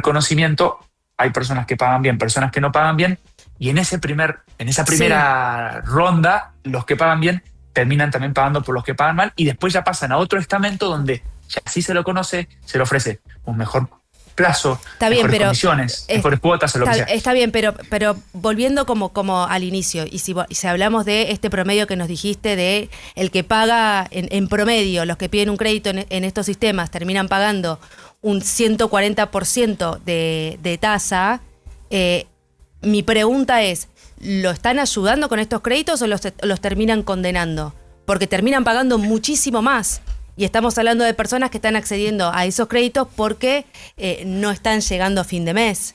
conocimiento hay personas que pagan bien, personas que no pagan bien, y en esa primera ronda, los que pagan bien terminan también pagando por los que pagan mal, y después ya pasan a otro estamento donde ya sí se lo conoce, se le ofrece un mejor plazo, mejores condiciones, mejores cuotas o lo que sea. Está bien, pero volviendo como al inicio, y si hablamos de este promedio que nos dijiste de el que paga en promedio, los que piden un crédito en estos sistemas terminan pagando un 140% de tasa, mi pregunta es, ¿lo están ayudando con estos créditos o los terminan condenando? Porque terminan pagando muchísimo más. Y estamos hablando de personas que están accediendo a esos créditos porque no están llegando a fin de mes.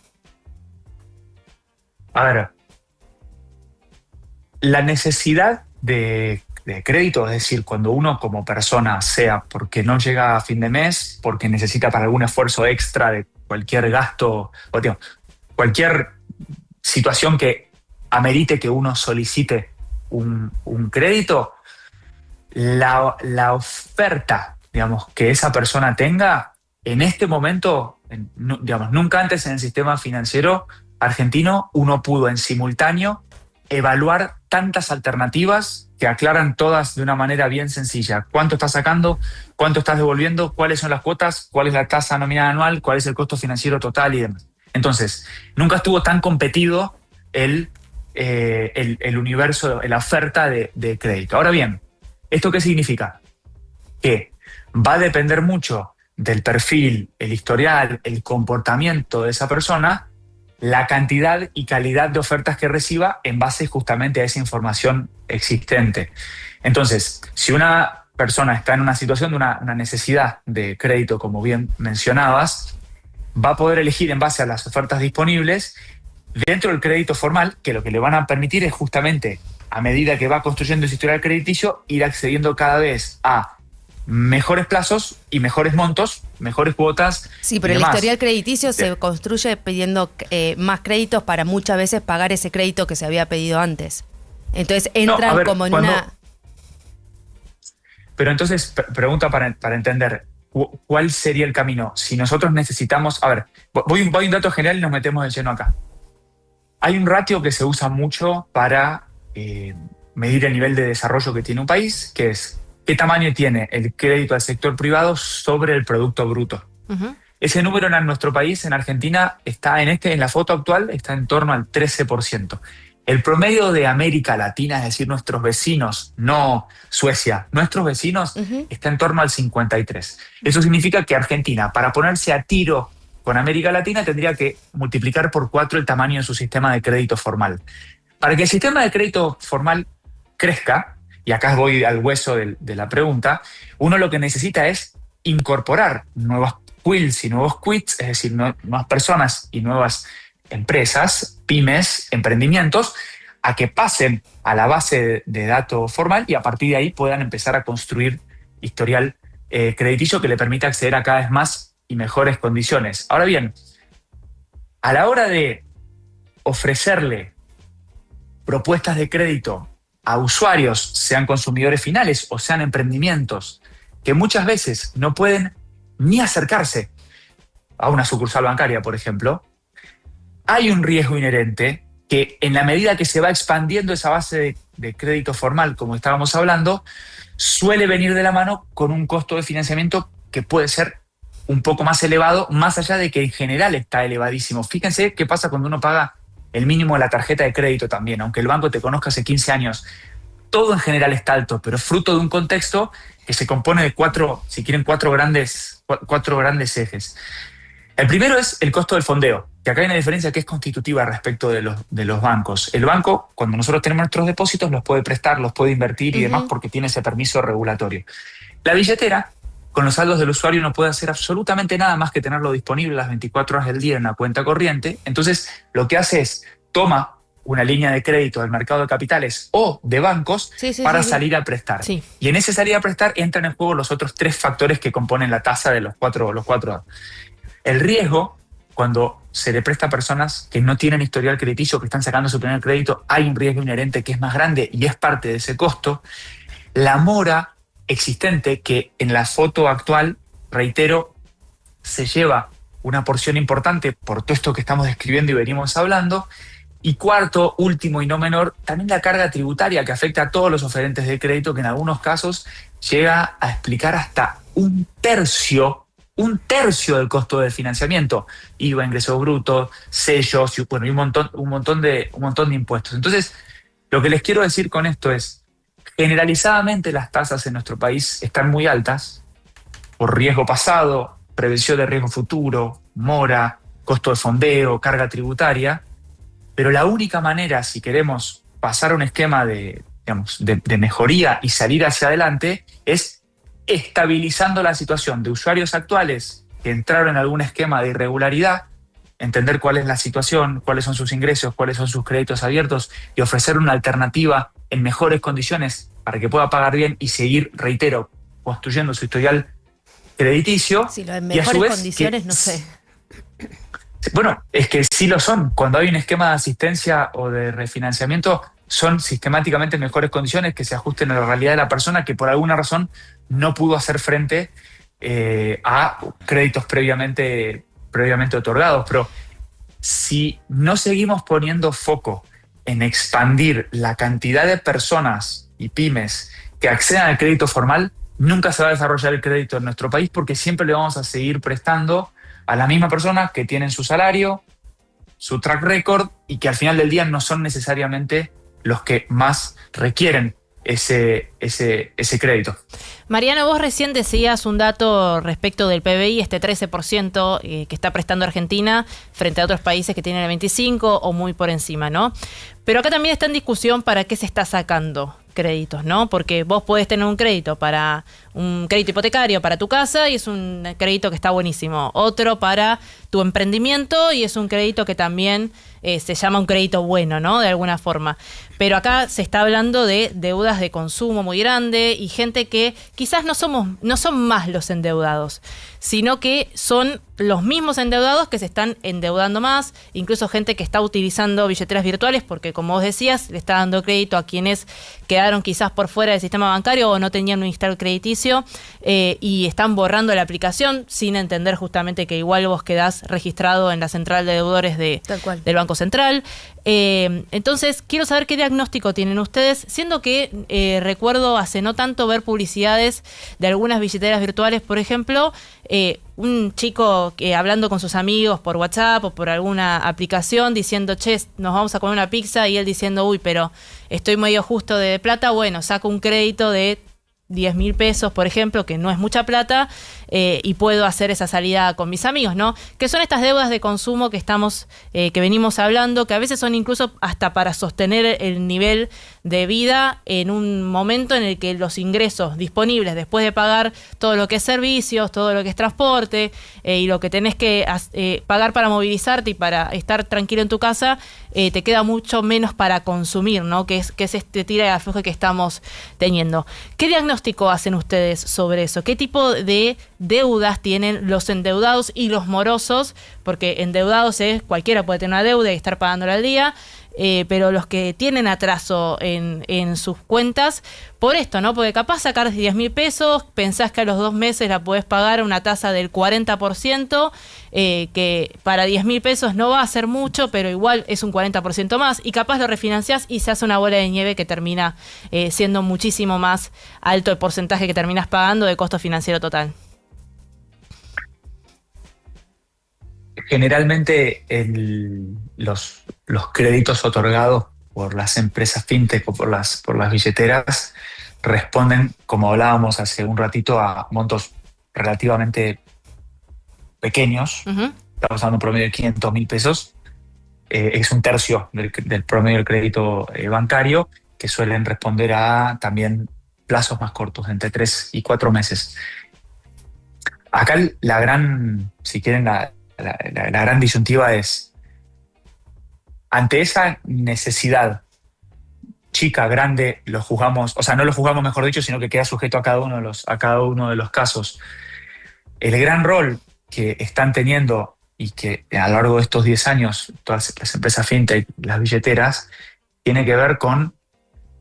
A ver, la necesidad de crédito, es decir, cuando uno como persona, sea porque no llega a fin de mes, porque necesita para algún esfuerzo extra de cualquier gasto, o digamos, cualquier situación que amerite que uno solicite un crédito, la oferta, digamos, que esa persona tenga en este momento, digamos, nunca antes en el sistema financiero argentino uno pudo en simultáneo evaluar tantas alternativas que aclaran todas de una manera bien sencilla. ¿Cuánto estás sacando? ¿Cuánto estás devolviendo? ¿Cuáles son las cuotas? ¿Cuál es la tasa nominal anual? ¿Cuál es el costo financiero total? Y demás. Entonces, nunca estuvo tan competido el universo, la oferta de crédito. Ahora bien, ¿esto qué significa? Que va a depender mucho del perfil, el historial, el comportamiento de esa persona, la cantidad y calidad de ofertas que reciba en base justamente a esa información existente. Entonces, si una persona está en una situación de una necesidad de crédito, como bien mencionabas, va a poder elegir en base a las ofertas disponibles dentro del crédito formal, que lo que le van a permitir es justamente, a medida que va construyendo ese historial crediticio, ir accediendo cada vez a mejores plazos y mejores montos, mejores cuotas. Sí, pero el historial crediticio se construye pidiendo más créditos para muchas veces pagar ese crédito que se había pedido antes. Entonces entran como en una... Pero entonces, pregunta para entender, ¿cuál sería el camino? Si nosotros necesitamos... A ver, voy a un dato general y nos metemos de lleno acá. Hay un ratio que se usa mucho para medir el nivel de desarrollo que tiene un país, que es qué tamaño tiene el crédito al sector privado sobre el Producto Bruto. Uh-huh. Ese número en nuestro país, en Argentina, está en la foto actual, está en torno al 13%. El promedio de América Latina, es decir, nuestros vecinos, no Suecia, nuestros vecinos, está en torno al 53%. Eso significa que Argentina, para ponerse a tiro con América Latina, tendría que multiplicar por 4 el tamaño de su sistema de crédito formal. Para que el sistema de crédito formal crezca, y acá voy al hueso de la pregunta, uno lo que necesita es incorporar nuevas quills y nuevos quits, es decir, nuevas personas y nuevas empresas, pymes, emprendimientos, a que pasen a la base de datos formal y a partir de ahí puedan empezar a construir historial crediticio que le permita acceder a cada vez más y mejores condiciones. Ahora bien, a la hora de ofrecerle propuestas de crédito a usuarios, sean consumidores finales o sean emprendimientos, que muchas veces no pueden ni acercarse a una sucursal bancaria, por ejemplo, hay un riesgo inherente que en la medida que se va expandiendo esa base de crédito formal, como estábamos hablando, suele venir de la mano con un costo de financiamiento que puede ser un poco más elevado, más allá de que en general está elevadísimo. Fíjense qué pasa cuando uno paga el mínimo de la tarjeta de crédito también, aunque el banco te conozca hace 15 años. Todo en general está alto, pero fruto de un contexto que se compone de cuatro grandes ejes. El primero es el costo del fondeo, que acá hay una diferencia que es constitutiva respecto de los bancos. El banco, cuando nosotros tenemos nuestros depósitos, los puede prestar, los puede invertir y demás porque tiene ese permiso regulatorio. La billetera, con los saldos del usuario, no puede hacer absolutamente nada más que tenerlo disponible las 24 horas del día en una cuenta corriente. Entonces, lo que hace es toma una línea de crédito del mercado de capitales o de bancos para salir a prestar. Sí. Y en ese salir a prestar entran en juego los otros 3 factores que componen la tasa de los cuatro. El riesgo, cuando se le presta a personas que no tienen historial crediticio, que están sacando su primer crédito, hay un riesgo inherente que es más grande y es parte de ese costo. La mora existente, que en la foto actual, reitero, se lleva una porción importante por todo esto que estamos describiendo y venimos hablando. Y cuarto, último y no menor, también la carga tributaria que afecta a todos los oferentes de crédito, que en algunos casos llega a explicar hasta un tercio del costo del financiamiento, IVA, ingresos brutos, sellos, y un montón de impuestos. Entonces, lo que les quiero decir con esto es, generalizadamente las tasas en nuestro país están muy altas por riesgo pasado, prevención de riesgo futuro, mora, costo de fondeo, carga tributaria, pero la única manera, si queremos pasar a un esquema de mejoría y salir hacia adelante, es estabilizando la situación de usuarios actuales que entraron en algún esquema de irregularidad, entender cuál es la situación, cuáles son sus ingresos, cuáles son sus créditos abiertos y ofrecer una alternativa en mejores condiciones para que pueda pagar bien y seguir, reitero, construyendo su historial crediticio. Si lo en y a su mejores vez, condiciones, no sé. Bueno, es que sí lo son. Cuando hay un esquema de asistencia o de refinanciamiento, son sistemáticamente mejores condiciones que se ajusten a la realidad de la persona que por alguna razón no pudo hacer frente a créditos previamente otorgados. Pero si no seguimos poniendo foco en expandir la cantidad de personas y pymes que accedan al crédito formal, nunca se va a desarrollar el crédito en nuestro país porque siempre le vamos a seguir prestando a la misma persona que tienen su salario, su track record y que al final del día no son necesariamente los que más requieren ese crédito. Mariano, vos recién decías un dato respecto del PBI, este 13% que está prestando Argentina frente a otros países que tienen el 25% o muy por encima, ¿no? Pero acá también está en discusión para qué se está sacando créditos, ¿no? Porque vos podés tener un crédito para un crédito hipotecario para tu casa y es un crédito que está buenísimo. Otro para tu emprendimiento y es un crédito que también se llama un crédito bueno, ¿no? De alguna forma. Pero acá se está hablando de deudas de consumo muy grande y gente que quizás no son más los endeudados, sino que son los mismos endeudados que se están endeudando más, incluso gente que está utilizando billeteras virtuales porque, como vos decías, le está dando crédito a quienes quedaron quizás por fuera del sistema bancario o no tenían un historial crediticio y están borrando la aplicación sin entender justamente que igual vos quedás registrado en la central de deudores del Banco Central. Entonces, quiero saber qué diagnóstico tienen ustedes, siendo que recuerdo hace no tanto ver publicidades de algunas billeteras virtuales, por ejemplo, un chico hablando con sus amigos por WhatsApp o por alguna aplicación diciendo, che, nos vamos a comer una pizza, y él diciendo, uy, pero estoy medio justo de plata, bueno, saco un crédito de 10.000 pesos, por ejemplo, que no es mucha plata, y puedo hacer esa salida con mis amigos, ¿no? Que son estas deudas de consumo que venimos hablando, que a veces son incluso hasta para sostener el nivel de vida en un momento en el que los ingresos disponibles después de pagar todo lo que es servicios, todo lo que es transporte y lo que tenés que pagar para movilizarte y para estar tranquilo en tu casa, te queda mucho menos para consumir, ¿no? Que es este tira y afloje que estamos teniendo. ¿Qué diagnóstico hacen ustedes sobre eso? ¿Qué tipo de deudas tienen los endeudados y los morosos? Porque endeudados cualquiera puede tener una deuda y estar pagándola al día. pero los que tienen atraso en sus cuentas, por esto, ¿no? Porque capaz sacar 10.000 pesos, pensás que a los 2 meses la podés pagar a una tasa del 40%, que para 10.000 pesos no va a ser mucho, pero igual es un 40% más, y capaz lo refinanciás y se hace una bola de nieve que termina siendo muchísimo más alto el porcentaje que terminas pagando de costo financiero total. Generalmente los créditos otorgados por las empresas fintech o por las billeteras responden, como hablábamos hace un ratito, a montos relativamente pequeños. Uh-huh. Estamos hablando de un promedio de 500.000 pesos. Es un tercio del promedio del crédito bancario, que suelen responder a también plazos más cortos, entre 3 y 4 meses. Acá la gran, si quieren, la gran disyuntiva es, ante esa necesidad chica, grande, lo juzgamos, o sea, no lo juzgamos, mejor dicho, sino que queda sujeto a cada uno de los casos. El gran rol que están teniendo y que a lo largo de estos 10 años todas las empresas fintech, las billeteras, tiene que ver con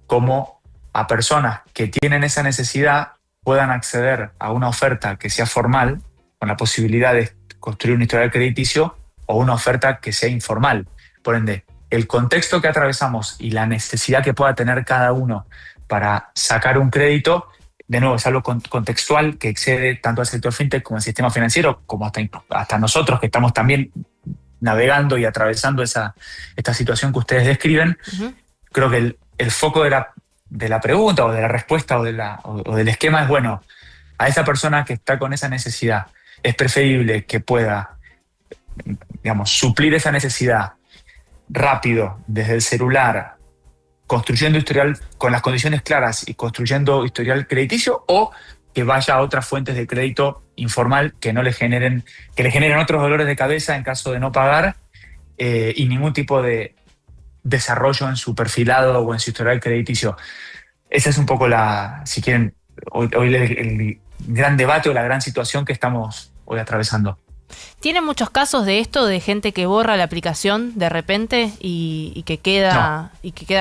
cómo a personas que tienen esa necesidad puedan acceder a una oferta que sea formal, con la posibilidad de construir un historial crediticio, o una oferta que sea informal. Por ende, el contexto que atravesamos y la necesidad que pueda tener cada uno para sacar un crédito, de nuevo, es algo contextual que excede tanto al sector fintech como al sistema financiero, como hasta nosotros que estamos también navegando y atravesando esta situación que ustedes describen. Uh-huh. Creo que el foco de la pregunta o de la respuesta o del esquema es, bueno, a esa persona que está con esa necesidad, es preferible que pueda, digamos, suplir esa necesidad rápido desde el celular, construyendo historial con las condiciones claras y construyendo historial crediticio, o que vaya a otras fuentes de crédito informal que le generen otros dolores de cabeza en caso de no pagar, y ningún tipo de desarrollo en su perfilado o en su historial crediticio. Esa es un poco si quieren, hoy el gran debate o la gran situación que estamos hoy atravesando. ¿Tiene muchos casos de esto, de gente que borra la aplicación de repente y que queda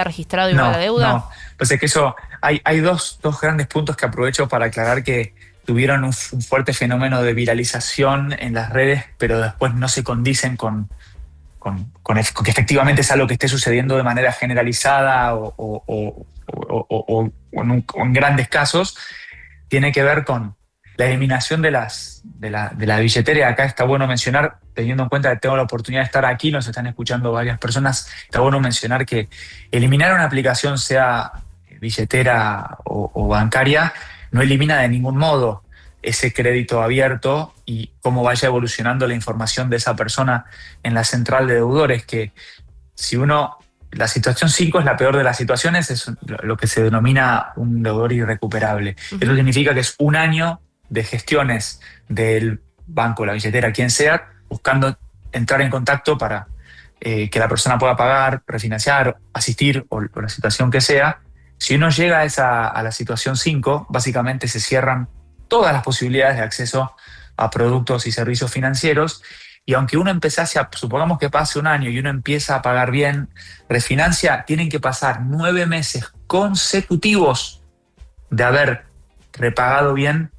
registrado igual la deuda? No, pues es que eso, hay dos grandes puntos que aprovecho para aclarar que tuvieron un fuerte fenómeno de viralización en las redes, pero después no se condicen con que efectivamente es algo que esté sucediendo de manera generalizada o en grandes casos. Tiene que ver con la eliminación de la billetera. Y acá está bueno mencionar, teniendo en cuenta que tengo la oportunidad de estar aquí, nos están escuchando varias personas, está bueno mencionar que eliminar una aplicación, sea billetera o bancaria, no elimina de ningún modo ese crédito abierto y cómo vaya evolucionando la información de esa persona en la central de deudores, que la situación 5 es la peor de las situaciones, es lo que se denomina un deudor irrecuperable. Uh-huh. Eso significa que es un año de gestiones del banco, la billetera, quien sea, buscando entrar en contacto para que la persona pueda pagar, refinanciar, asistir o la situación que sea. Si uno llega a la situación 5, básicamente se cierran todas las posibilidades de acceso a productos y servicios financieros. Y aunque uno empezase supongamos que pase un año y uno empieza a pagar bien, refinancia, tienen que pasar 9 meses consecutivos de haber repagado bien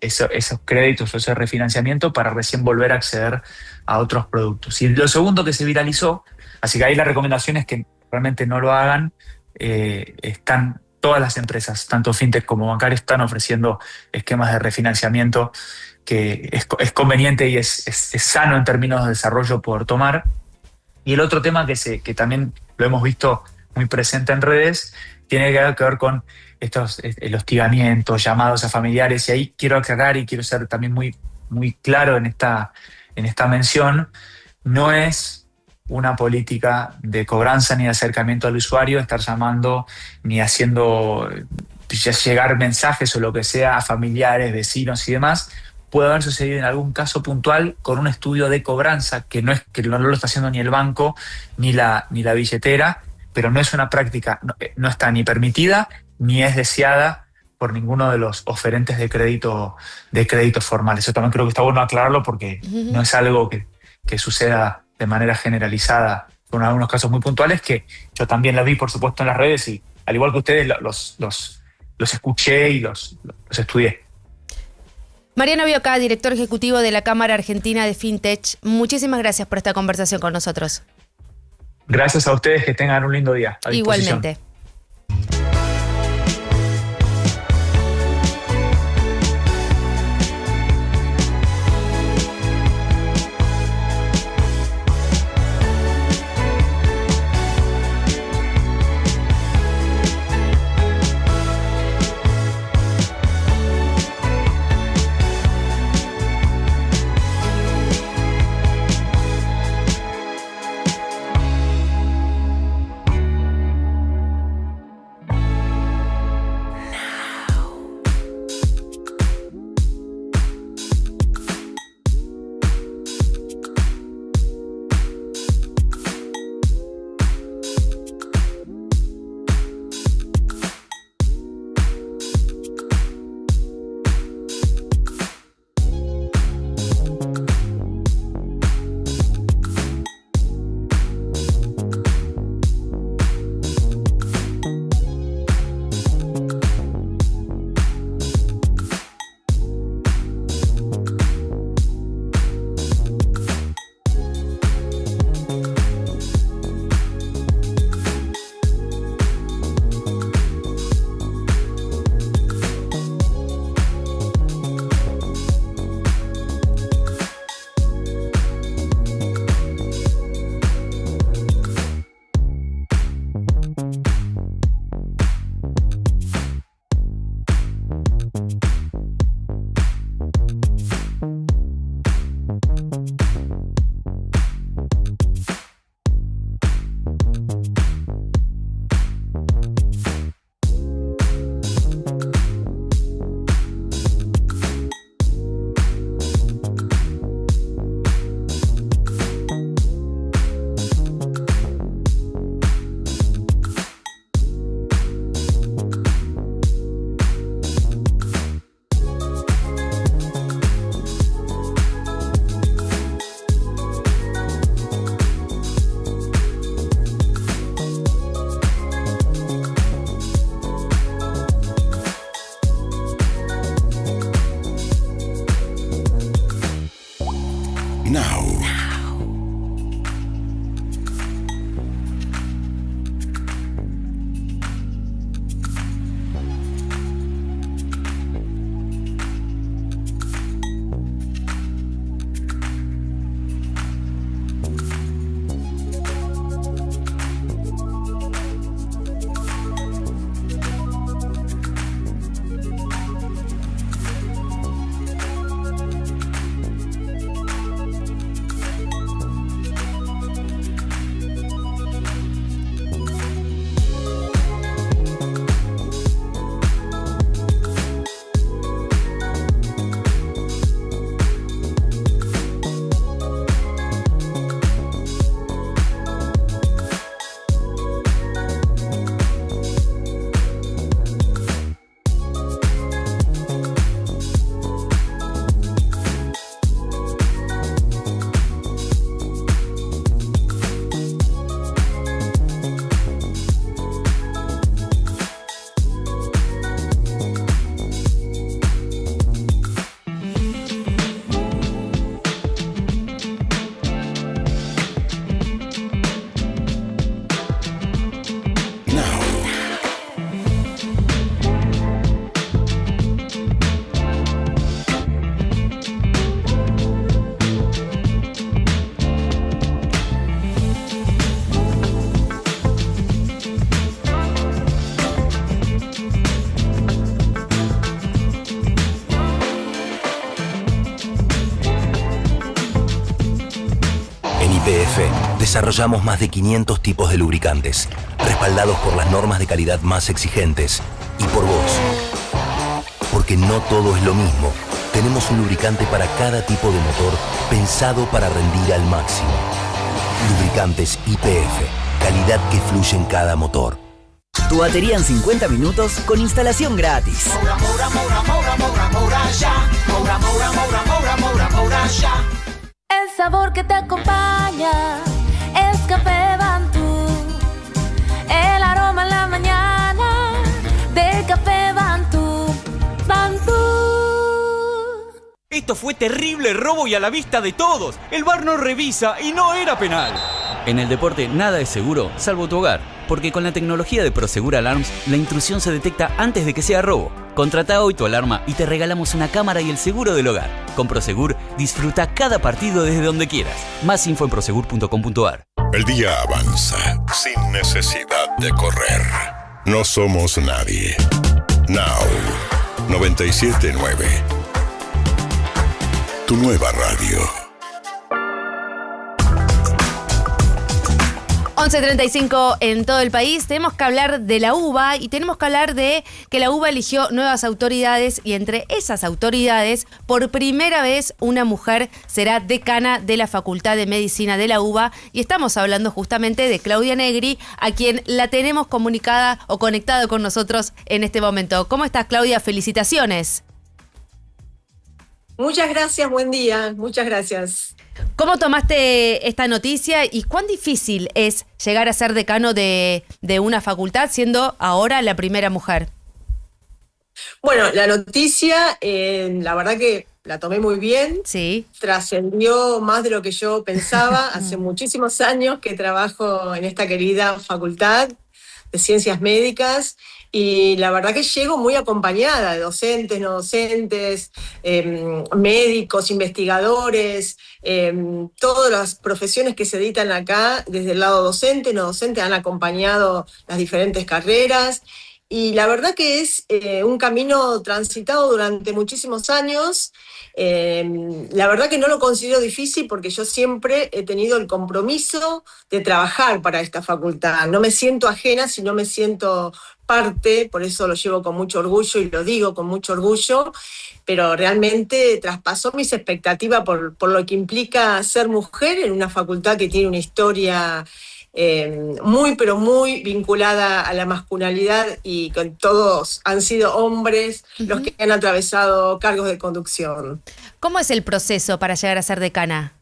esos créditos o ese refinanciamiento para recién volver a acceder a otros productos. Y lo segundo que se viralizó, así que ahí la recomendación es que realmente no lo hagan, están todas las empresas, tanto fintech como bancarias, están ofreciendo esquemas de refinanciamiento que es conveniente y es sano en términos de desarrollo poder tomar. Y el otro tema que también lo hemos visto muy presente en redes tiene que ver con el hostigamiento, llamados a familiares, y ahí quiero aclarar y quiero ser también muy, muy claro en esta mención. No es una política de cobranza ni de acercamiento al usuario estar llamando ni haciendo llegar mensajes o lo que sea a familiares, vecinos y demás. Puede haber sucedido en algún caso puntual con un estudio de cobranza que no lo está haciendo ni el banco ni la billetera, pero no es una práctica, no está ni permitida ni es deseada por ninguno de los oferentes de crédito formales. Eso también creo que está bueno aclararlo porque no es algo que suceda de manera generalizada con algunos casos muy puntuales que yo también los vi, por supuesto, en las redes y al igual que ustedes los escuché y los estudié. Mariano Bioca, director ejecutivo de la Cámara Argentina de FinTech, muchísimas gracias por esta conversación con nosotros. Gracias a ustedes, que tengan un lindo día. A disposición. Igualmente. YPF desarrollamos más de 500 tipos de lubricantes, respaldados por las normas de calidad más exigentes y por vos. Porque no todo es lo mismo. Tenemos un lubricante para cada tipo de motor pensado para rendir al máximo. Lubricantes YPF, calidad que fluye en cada motor. Tu batería en 50 minutos con instalación gratis. El sabor que te acompaña es Café Ball. Esto fue terrible robo y a la vista de todos. El VAR no revisa y no era penal. En el deporte nada es seguro, salvo tu hogar. Porque con la tecnología de Prosegur Alarms, la intrusión se detecta antes de que sea robo. Contrata hoy tu alarma y te regalamos una cámara y el seguro del hogar. Con Prosegur, disfruta cada partido desde donde quieras. Más info en prosegur.com.ar. El día avanza sin necesidad de correr. No somos nadie. Now, 97.9. Tu nueva radio. 11:35 en todo el país. Tenemos que hablar de la UBA y tenemos que hablar de que la UBA eligió nuevas autoridades y entre esas autoridades, por primera vez, una mujer será decana de la Facultad de Medicina de la UBA y estamos hablando justamente de Claudia Negri, a quien la tenemos comunicada o conectada con nosotros en este momento. ¿Cómo estás, Claudia? Felicitaciones. Muchas gracias, buen día, muchas gracias. ¿Cómo tomaste esta noticia y cuán difícil es llegar a ser decano de una facultad siendo ahora la primera mujer? Bueno, la noticia, la verdad que la tomé muy bien. Sí. Trascendió más de lo que yo pensaba. Hace muchísimos años que trabajo en esta querida facultad de Ciencias Médicas y la verdad que llego muy acompañada de docentes, no docentes, médicos, investigadores, todas las profesiones que se editan acá, desde el lado docente, no docente, han acompañado las diferentes carreras. Y la verdad que es un camino transitado durante muchísimos años. La verdad que no lo considero difícil porque yo siempre he tenido el compromiso de trabajar para esta facultad. No me siento ajena, sino me siento parte, por eso lo llevo con mucho orgullo y lo digo con mucho orgullo, pero realmente traspasó mis expectativas por lo que implica ser mujer en una facultad que tiene una historia muy, pero muy vinculada a la masculinidad y con todos han sido hombres los que han atravesado cargos de conducción. ¿Cómo es el proceso para llegar a ser decana?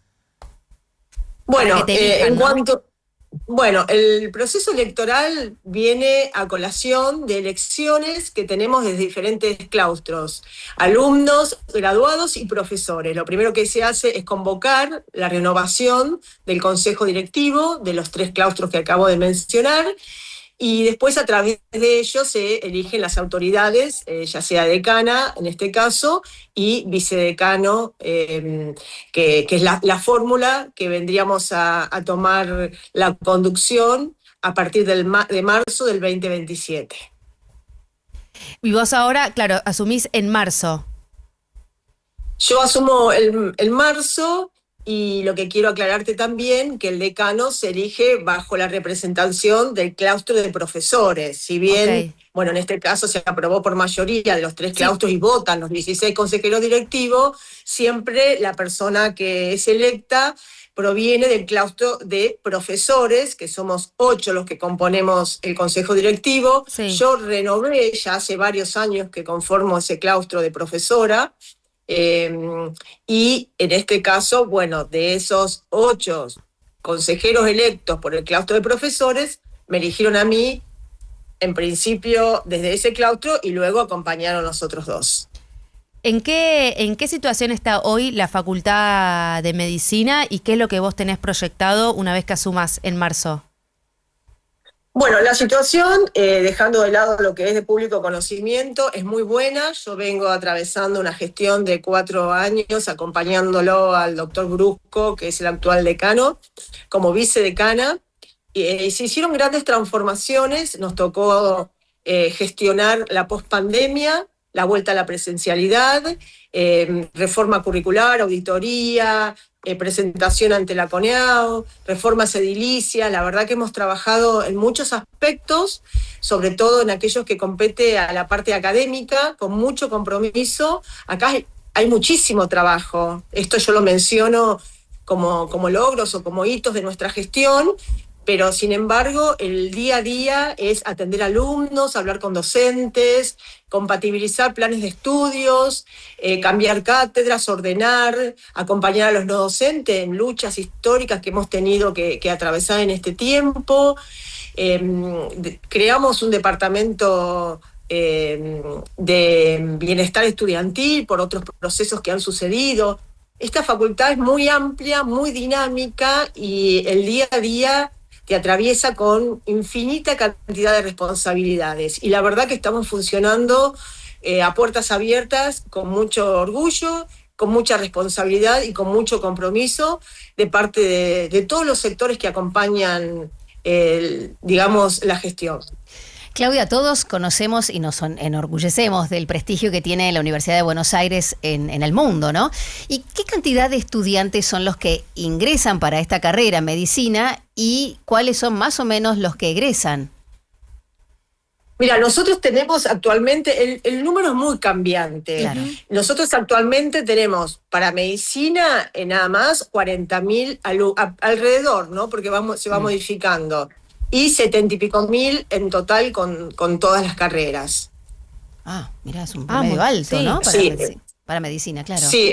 Bueno, el proceso electoral viene a colación de elecciones que tenemos desde diferentes claustros, alumnos, graduados y profesores. Lo primero que se hace es convocar la renovación del consejo directivo de los 3 claustros que acabo de mencionar y después a través de ellos se eligen las autoridades, ya sea decana en este caso y vicedecano, que es la fórmula que vendríamos a tomar la conducción a partir de marzo del 2027. Y vos ahora, claro, asumís en marzo. Yo asumo el marzo. Y lo que quiero aclararte también, que el decano se elige bajo la representación del claustro de profesores. Si bien, bueno, en este caso se aprobó por mayoría de los 3 claustros y votan los 16 consejeros directivos, siempre la persona que es electa proviene del claustro de profesores, que somos 8 los que componemos el consejo directivo. Sí. Yo renové, ya hace varios años que conformo ese claustro de profesora, y en este caso, bueno, de esos 8 consejeros electos por el claustro de profesores, me eligieron a mí, en principio desde ese claustro, y luego acompañaron los otros 2. ¿En qué situación está hoy la Facultad de Medicina y qué es lo que vos tenés proyectado una vez que asumas en marzo? Bueno, la situación, dejando de lado lo que es de público conocimiento, es muy buena. Yo vengo atravesando una gestión de 4 años acompañándolo al doctor Brusco, que es el actual decano, como vicedecana. Y se hicieron grandes transformaciones, nos tocó gestionar la pospandemia, la vuelta a la presencialidad, reforma curricular, auditoría, presentación ante la CONEAO, reformas edilicias. La verdad que hemos trabajado en muchos aspectos, sobre todo en aquellos que compete a la parte académica, con mucho compromiso. Acá hay muchísimo trabajo. Esto yo lo menciono como logros o como hitos de nuestra gestión, pero sin embargo el día a día es atender alumnos, hablar con docentes, compatibilizar planes de estudios, cambiar cátedras, ordenar, acompañar a los no docentes en luchas históricas que hemos tenido que atravesar en este tiempo. Creamos un departamento de bienestar estudiantil, por otros procesos que han sucedido. Esta facultad es muy amplia, muy dinámica y el día a día te atraviesa con infinita cantidad de responsabilidades. Y la verdad que estamos funcionando a puertas abiertas, con mucho orgullo, con mucha responsabilidad y con mucho compromiso de parte de todos los sectores que acompañan, digamos, la gestión. Claudia, todos conocemos y nos enorgullecemos del prestigio que tiene la Universidad de Buenos Aires en el mundo, ¿no? ¿Y qué cantidad de estudiantes son los que ingresan para esta carrera, medicina, y cuáles son más o menos los que egresan? Mira, nosotros tenemos actualmente, el número es muy cambiante. Claro. Nosotros actualmente tenemos para medicina nada más 40.000 alrededor, ¿no? Porque se va modificando. Y 70 y pico mil en total con todas las carreras. Ah, mira, es un promedio alto, sí, ¿no? Para medicina, claro. Sí,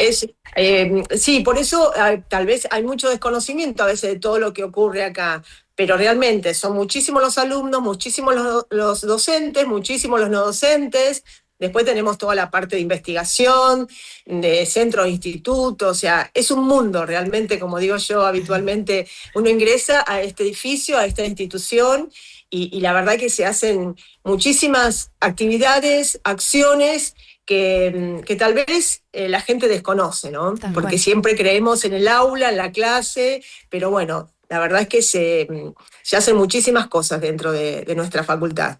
sí, por eso tal vez hay mucho desconocimiento a veces de todo lo que ocurre acá, pero realmente son muchísimos los alumnos, muchísimos los docentes, muchísimos los no docentes. Después tenemos toda la parte de investigación, de centros, institutos, o sea, es un mundo realmente, como digo yo habitualmente, uno ingresa a este edificio, a esta institución, y la verdad que se hacen muchísimas actividades, acciones que tal vez la gente desconoce, ¿no? Porque siempre creemos en el aula, en la clase, pero bueno, la verdad es que se hacen muchísimas cosas dentro de nuestra facultad.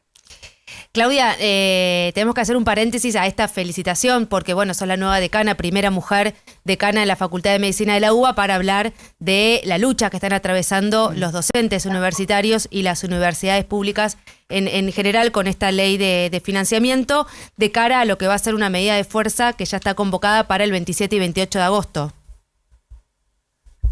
Claudia, tenemos que hacer un paréntesis a esta felicitación porque, bueno, sos la nueva decana, primera mujer decana de la Facultad de Medicina de la UBA, para hablar de la lucha que están atravesando los docentes universitarios y las universidades públicas en general con esta ley de financiamiento de cara a lo que va a ser una medida de fuerza que ya está convocada para el 27 y 28 de agosto.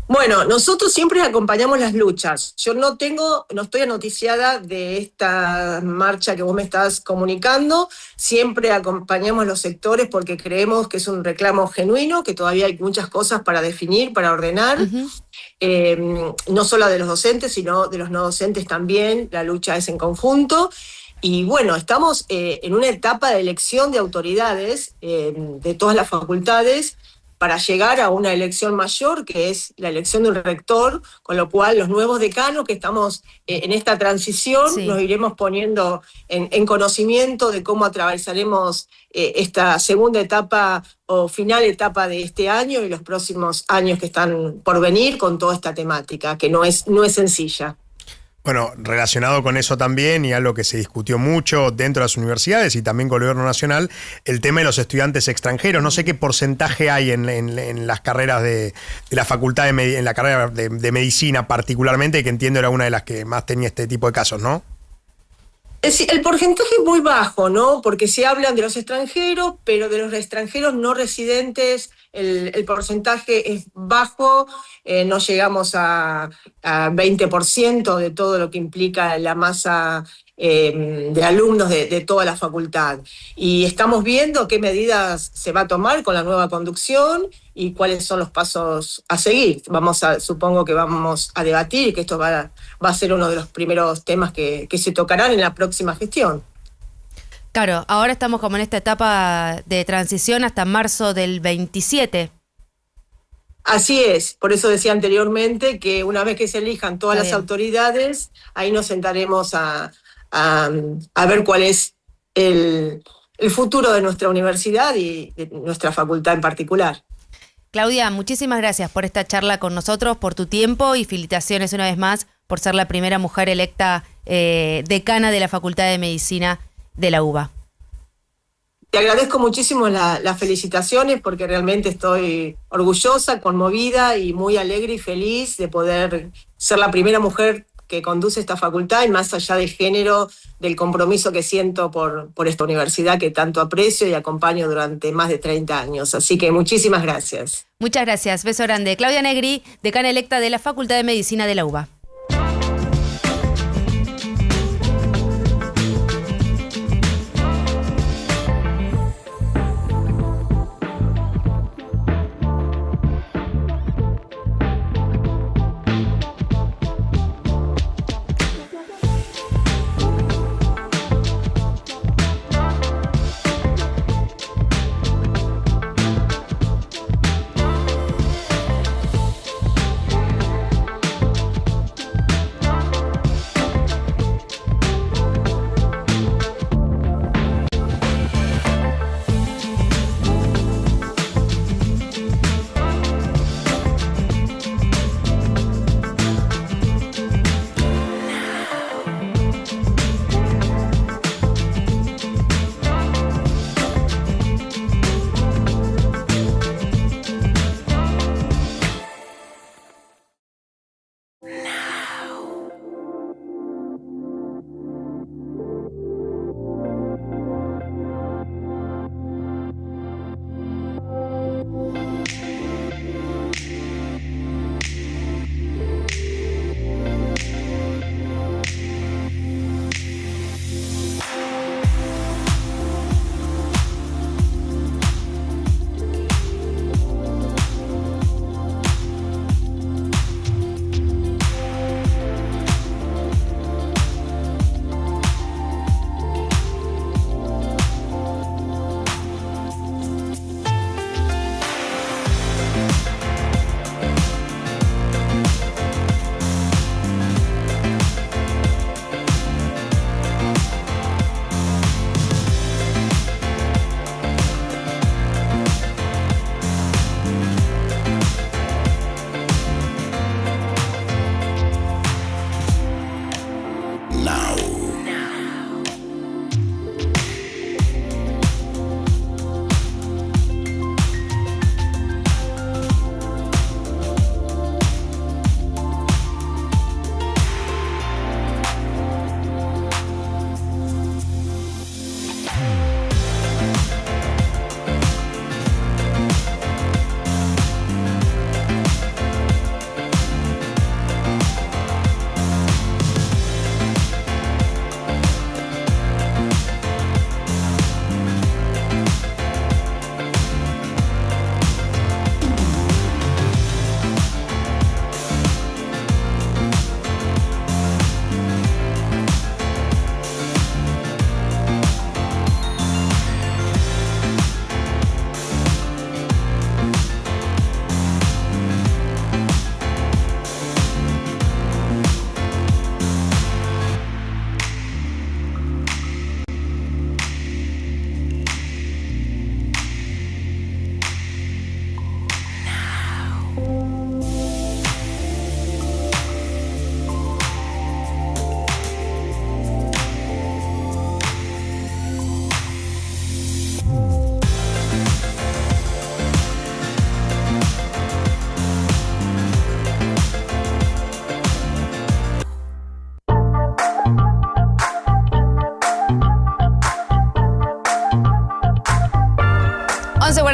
Bueno, nosotros siempre acompañamos las luchas. Yo no estoy anoticiada de esta marcha que vos me estás comunicando. Siempre acompañamos los sectores porque creemos que es un reclamo genuino, que todavía hay muchas cosas para definir, para ordenar. No solo de los docentes, sino de los no docentes también. La lucha es en conjunto. Y bueno, estamos en una etapa de elección de autoridades de todas las facultades, para llegar a una elección mayor, que es la elección de un rector, con lo cual los nuevos decanos que estamos en esta transición, nos iremos poniendo en conocimiento de cómo atravesaremos esta segunda etapa o final etapa de este año y los próximos años que están por venir con toda esta temática, que no es sencilla. Bueno, relacionado con eso también, y algo que se discutió mucho dentro de las universidades y también con el gobierno nacional, el tema de los estudiantes extranjeros. No sé qué porcentaje hay en las carreras de la facultad, en la carrera de medicina particularmente, que entiendo era una de las que más tenía este tipo de casos, ¿no? El porcentaje es muy bajo, ¿no? Porque se hablan de los extranjeros, pero de los extranjeros no residentes el porcentaje es bajo, no llegamos a 20% de todo lo que implica la masa de alumnos de toda la facultad. Y estamos viendo qué medidas se va a tomar con la nueva conducción y cuáles son los pasos a seguir. Supongo que vamos a debatir y que esto va a ser uno de los primeros temas que se tocarán en la próxima gestión. Claro, ahora estamos como en esta etapa de transición hasta marzo del 27. Así es, por eso decía anteriormente que una vez que se elijan todas las autoridades, ahí nos sentaremos a ver cuál es el futuro de nuestra universidad y de nuestra facultad en particular. Claudia, muchísimas gracias por esta charla con nosotros, por tu tiempo y felicitaciones una vez más por ser la primera mujer electa decana de la Facultad de Medicina de la UBA. Te agradezco muchísimo las felicitaciones porque realmente estoy orgullosa, conmovida y muy alegre y feliz de poder ser la primera mujer que conduce esta facultad y más allá del género, del compromiso que siento por esta universidad que tanto aprecio y acompaño durante más de 30 años. Así que muchísimas gracias. Muchas gracias. Beso grande. Claudia Negri, decana electa de la Facultad de Medicina de la UBA.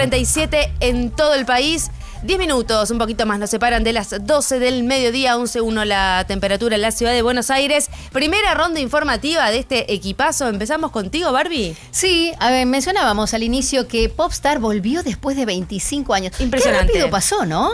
11:47 en todo el país. 10 minutos, un poquito más, nos separan de las 12 del mediodía, 11:01 la temperatura en la ciudad de Buenos Aires. Primera ronda informativa de este equipazo. ¿Empezamos contigo, Barbie? Sí, a ver, mencionábamos al inicio que Popstar volvió después de 25 años. Impresionante. Qué rápido pasó, ¿no?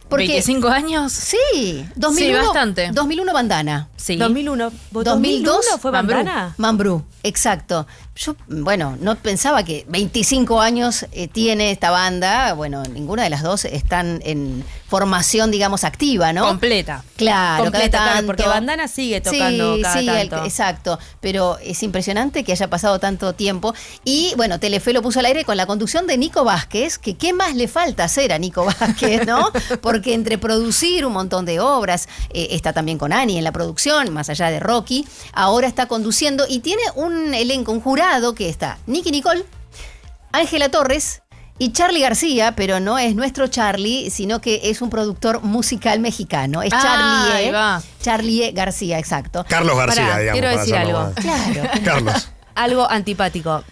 Porque, ¿25 años? Sí, 2001, sí, bastante. 2001 Bandana. Sí. 2001. 2002 fue Bandana. Mambrú, exacto. Yo, bueno, no pensaba que 25 años tiene esta banda. Bueno, ninguna de las dos están en formación, digamos, activa, ¿no? Completa. Claro, Completa, cada claro, tanto. porque Bandana sigue tocando cada tanto. Exacto. Pero es impresionante que haya pasado tanto tiempo. Y, bueno, Telefe lo puso al aire con la conducción de Nico Vázquez, que qué más le falta hacer a Nico Vázquez, ¿no? Porque entre producir un montón de obras, está también con Ani en la producción, más allá de Rocky, ahora está conduciendo y tiene un elenco, un jurado que está Nicky Nicole, Ángela Torres y Charly García, pero no es nuestro Charly, sino que es un productor musical mexicano. Es Charly García, exacto. Carlos García, digamos. Quiero decir algo. Claro. Carlos. Algo antipático.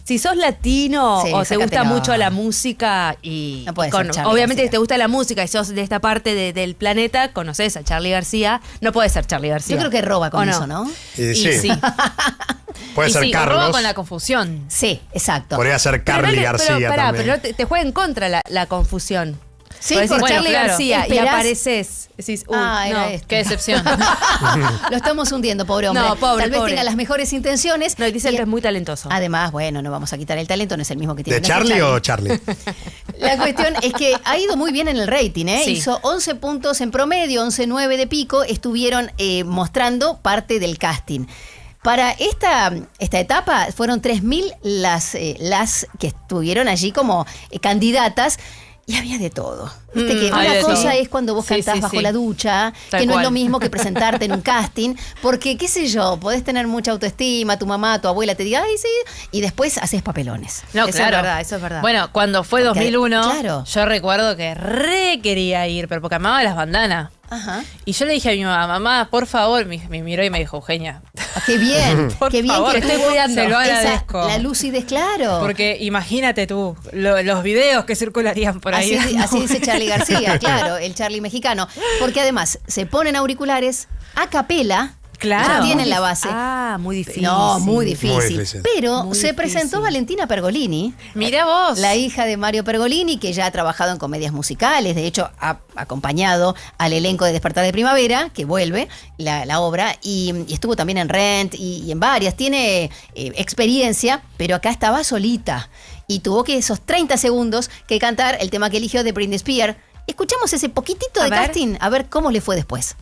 Si sos latino Sí, o te gusta sácatelo. mucho la música y No puede ser Charly obviamente García. si te gusta la música y sos de esta parte del planeta, conoces a Charly García, no puede ser Charly García. Yo creo que roba con ¿O eso, ¿no? Y Sí. sí. Puede Y ser sí, Carlos. roba con la confusión. Sí, exacto. Podría ser Pero Carly no le- García pero, pará, también. pero te juega en contra la confusión. Sí, Porque decís porque Charly claro, García y esperás- apareces. Decís, Era no. este. Qué decepción. Lo estamos hundiendo, pobre hombre. No, pobre, Tal vez pobre. tenga las mejores intenciones. No, y dicen Y que es muy talentoso. Además, bueno, no vamos a quitar el talento, no es el mismo que tiene. ¿De Charlie o Charlie? La cuestión es que ha ido muy bien en el rating, ¿eh? Sí. Hizo 11 puntos en promedio, 11.9 de pico. Estuvieron mostrando parte del casting. Para esta etapa fueron 3.000 las que estuvieron allí como candidatas. Y había de todo. Viste que hay una de cosa todo. es cuando vos Sí, cantás sí, bajo sí. la ducha, Tal que no es cual. lo mismo que presentarte en un casting, porque, qué sé yo, podés tener mucha autoestima, tu mamá, tu abuela te diga, ay, sí, y después haces papelones. No, Eso claro. es verdad, eso es verdad. Bueno, cuando fue Porque, 2001, claro. yo recuerdo que re quería ir, pero porque amaba las bandanas. Ajá. Y yo le dije a mi mamá, por favor, me miró y me dijo, Eugenia, Ah, qué bien, por qué bien favor, que estoy estuvo cuidando. Se lo agradezco. La lucidez, claro. Porque imagínate tú, los videos que circularían por ahí. Así dice Charly García, claro, el Charly mexicano. Porque además se ponen auriculares a capela. Claro. Ya tienen la base. Ah, muy difícil. No, muy difícil. Muy difícil. Pero Muy se difícil. presentó Valentina Pergolini, Mira vos. la hija de Mario Pergolini, que ya ha trabajado en comedias musicales. De hecho, ha acompañado al elenco de Despertar de Primavera, que vuelve la obra, y estuvo también en Rent y en varias. Tiene experiencia, pero acá estaba solita. Y tuvo que esos 30 segundos que cantar el tema que eligió de Britney Spears. Escuchamos ese poquitito A de ver. casting, a ver cómo le fue después.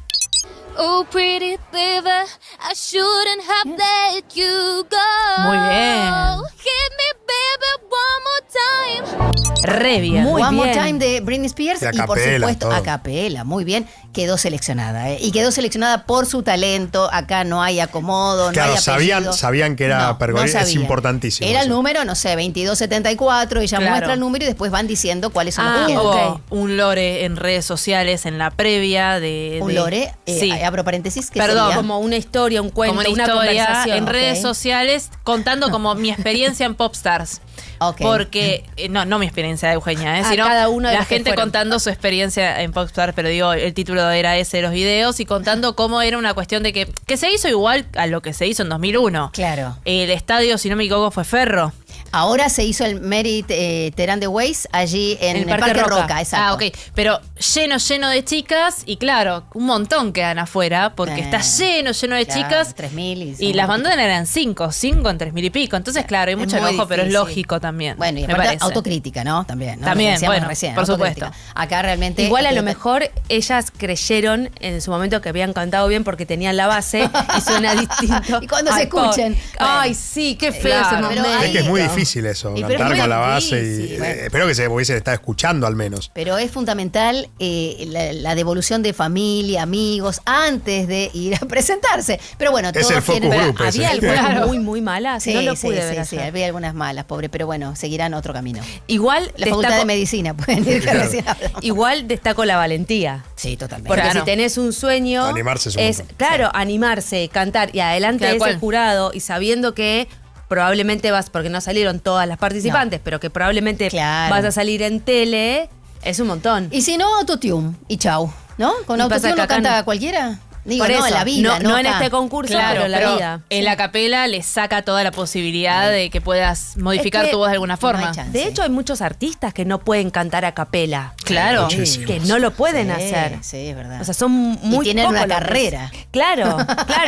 Oh, pretty liver, I shouldn't have let you go. Muy bien. Hit me, baby, one more time. Re bien. Muy One More bien. Time de Britney Spears Y a y por capela, supuesto todo. a capela, muy bien, quedó seleccionada, ¿eh? Y quedó seleccionada por su talento. Acá no hay acomodo, no Claro, hay apellido. sabían que era No, Pergolini, no es sabían. importantísimo. Era el eso. número, no sé, 2274, ella Claro. muestra el número y después van diciendo cuáles son los que quedan. Hubo un lore en redes sociales en la previa de... Un lore, sí. abro paréntesis, que Perdón, sería? Como una historia, un cuento, como una una historia conversación. en redes ok. sociales contando como mi experiencia en Popstars. Ok. Porque, no mi experiencia de Eugenia, A sino cada uno de la los que gente fueron. contando su experiencia en Popstars, pero digo, el título era ese de los videos y contando cómo era una cuestión de que se hizo igual a lo que se hizo en 2001. Claro. El estadio, si no me equivoco, fue Ferro. Ahora se hizo el Merit Terán de Ways allí en el Parque Roca, exacto. Ah, ok. Pero lleno de chicas y claro, un montón quedan afuera porque está lleno de Claro, chicas. 3.000 Y las bandanas eran 5 en 3.000 y pico. Entonces, claro, hay mucho muy enojo, pero es difícil. lógico también. Bueno, y me aparte parece. autocrítica, ¿no? También. ¿no? También, Lo decíamos bueno, recién, por autocrítica. supuesto. Acá realmente. Igual a lo mejor ellas creyeron en su momento que habían cantado bien porque tenían la base y suena distinto. Y cuando se Ay, escuchen. Ay, sí, qué feo Claro, ese pero momento. Es que es muy no. difícil eso, Y pero es cantar muy con la base. difícil, Y, bueno. espero que se hubiese estado escuchando al menos. Pero es fundamental la devolución de familia, amigos, antes de ir a presentarse. Pero bueno, Es todos el focus tienen. group ese. Había algunas Claro. muy malas. Sí, No lo sí, pude sí, ver sí, ayer. había algunas malas, pobre, pero bueno, seguirán otro camino. Igual La facultad de destaco, medicina pueden ir, que Claro. recién hablamos. igual destaco la valentía. Sí, totalmente. Porque Claro. si tenés un sueño, Animarse es un montón. claro, animarse, cantar y adelante Tal de ese cual. jurado y sabiendo que probablemente porque no salieron todas las participantes, pero que probablemente vas a salir en tele, es un montón. Y si no, autotune y chau, ¿no? Con autotune no canta cualquiera. Digo, por eso, en la vida, no en este concurso, claro, pero en la vida. En la capela le saca toda la posibilidad de que puedas modificar tu voz de alguna forma. De hecho, hay muchos artistas que no pueden cantar a capela. Claro. Que no lo pueden hacer. Sí, es verdad. O sea, son muy y tienen pocos una los que- carrera. Claro,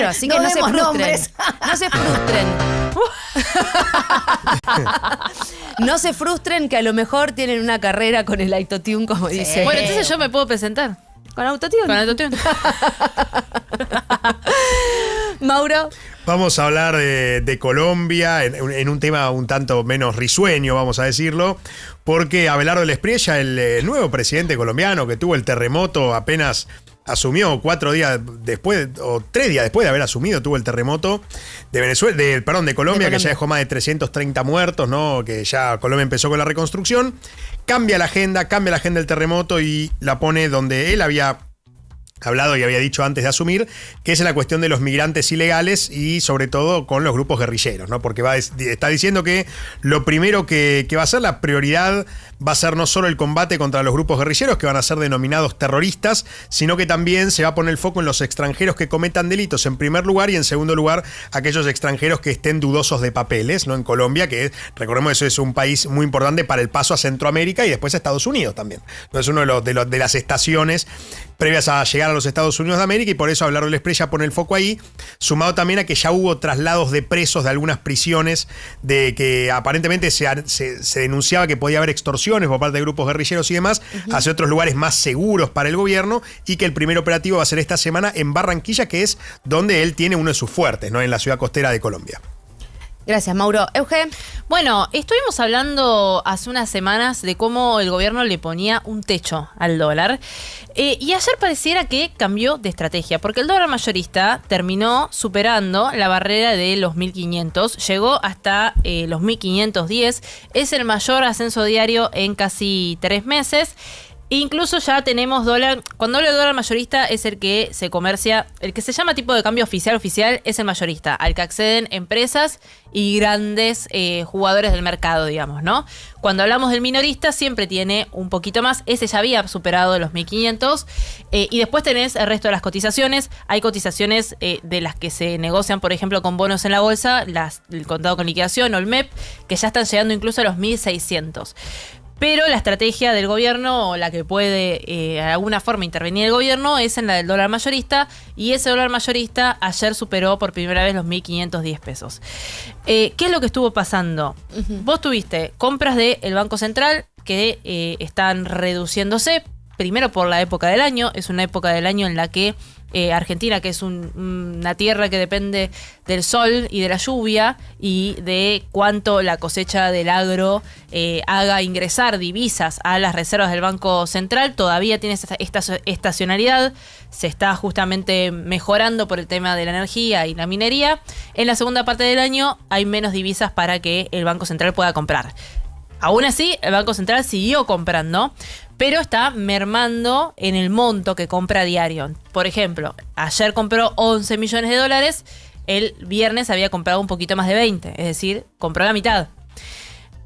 así que no se frustren. Nombres. No se frustren. No se frustren que a lo mejor tienen una carrera con el autotune, como dice. Bueno, entonces yo me puedo presentar. ¿Con autotune? Con autotune. Mauro. Vamos a hablar de Colombia en un tema un tanto menos risueño, vamos a decirlo, porque Abelardo Lespriella, el nuevo presidente colombiano que tuvo el terremoto apenas asumió 4 días después, o 3 días después de haber asumido, tuvo el terremoto de Venezuela, de Colombia, que ya dejó más de 330 muertos, ¿no? Que ya Colombia empezó con la reconstrucción. Cambia la agenda del terremoto y la pone donde él había hablado y había dicho antes de asumir, que es la cuestión de los migrantes ilegales y sobre todo con los grupos guerrilleros, ¿no? Porque está diciendo que lo primero que va a ser la prioridad va a ser no solo el combate contra los grupos guerrilleros, que van a ser denominados terroristas, sino que también se va a poner el foco en los extranjeros que cometan delitos en primer lugar y en segundo lugar aquellos extranjeros que estén dudosos de papeles, ¿no? En Colombia, que recordemos eso es un país muy importante para el paso a Centroamérica y después a Estados Unidos también. ¿No? Es uno de las estaciones previas a llegar a los Estados Unidos de América y por eso Abelardo Lespriella pone el foco ahí, sumado también a que ya hubo traslados de presos de algunas prisiones de que aparentemente se denunciaba que podía haber extorsiones por parte de grupos guerrilleros y demás hacia otros lugares más seguros para el gobierno y que el primer operativo va a ser esta semana en Barranquilla, que es donde él tiene uno de sus fuertes, ¿no? En la ciudad costera de Colombia. Gracias, Mauro. Euge. Bueno, estuvimos hablando hace unas semanas de cómo el gobierno le ponía un techo al dólar. Y ayer pareciera que cambió de estrategia, porque el dólar mayorista terminó superando la barrera de los 1.500, llegó hasta los 1.510, es el mayor ascenso diario en casi 3 meses. Incluso ya tenemos dólar, cuando hablo de dólar mayorista es el que se comercia, el que se llama tipo de cambio oficial es el mayorista, al que acceden empresas y grandes jugadores del mercado, digamos, ¿no? Cuando hablamos del minorista siempre tiene un poquito más, ese ya había superado los 1.500 y después tenés el resto de las cotizaciones, hay cotizaciones de las que se negocian, por ejemplo, con bonos en la bolsa, el contado con liquidación o el MEP, que ya están llegando incluso a los 1.600. Pero la estrategia del gobierno, o la que puede de alguna forma intervenir el gobierno, es en la del dólar mayorista. Y ese dólar mayorista ayer superó por primera vez los 1.510 pesos. ¿Qué es lo que estuvo pasando? Vos tuviste compras del Banco Central que están reduciéndose. Primero por la época del año. Es una época del año en la que Argentina, que es una tierra que depende del sol y de la lluvia y de cuánto la cosecha del agro haga ingresar divisas a las reservas del Banco Central, todavía tiene esta estacionalidad, se está justamente mejorando por el tema de la energía y la minería. En la segunda parte del año hay menos divisas para que el Banco Central pueda comprar. Aún así, el Banco Central siguió comprando, pero está mermando en el monto que compra a diario. Por ejemplo, ayer compró 11 millones de dólares, el viernes había comprado un poquito más de 20, es decir, compró la mitad.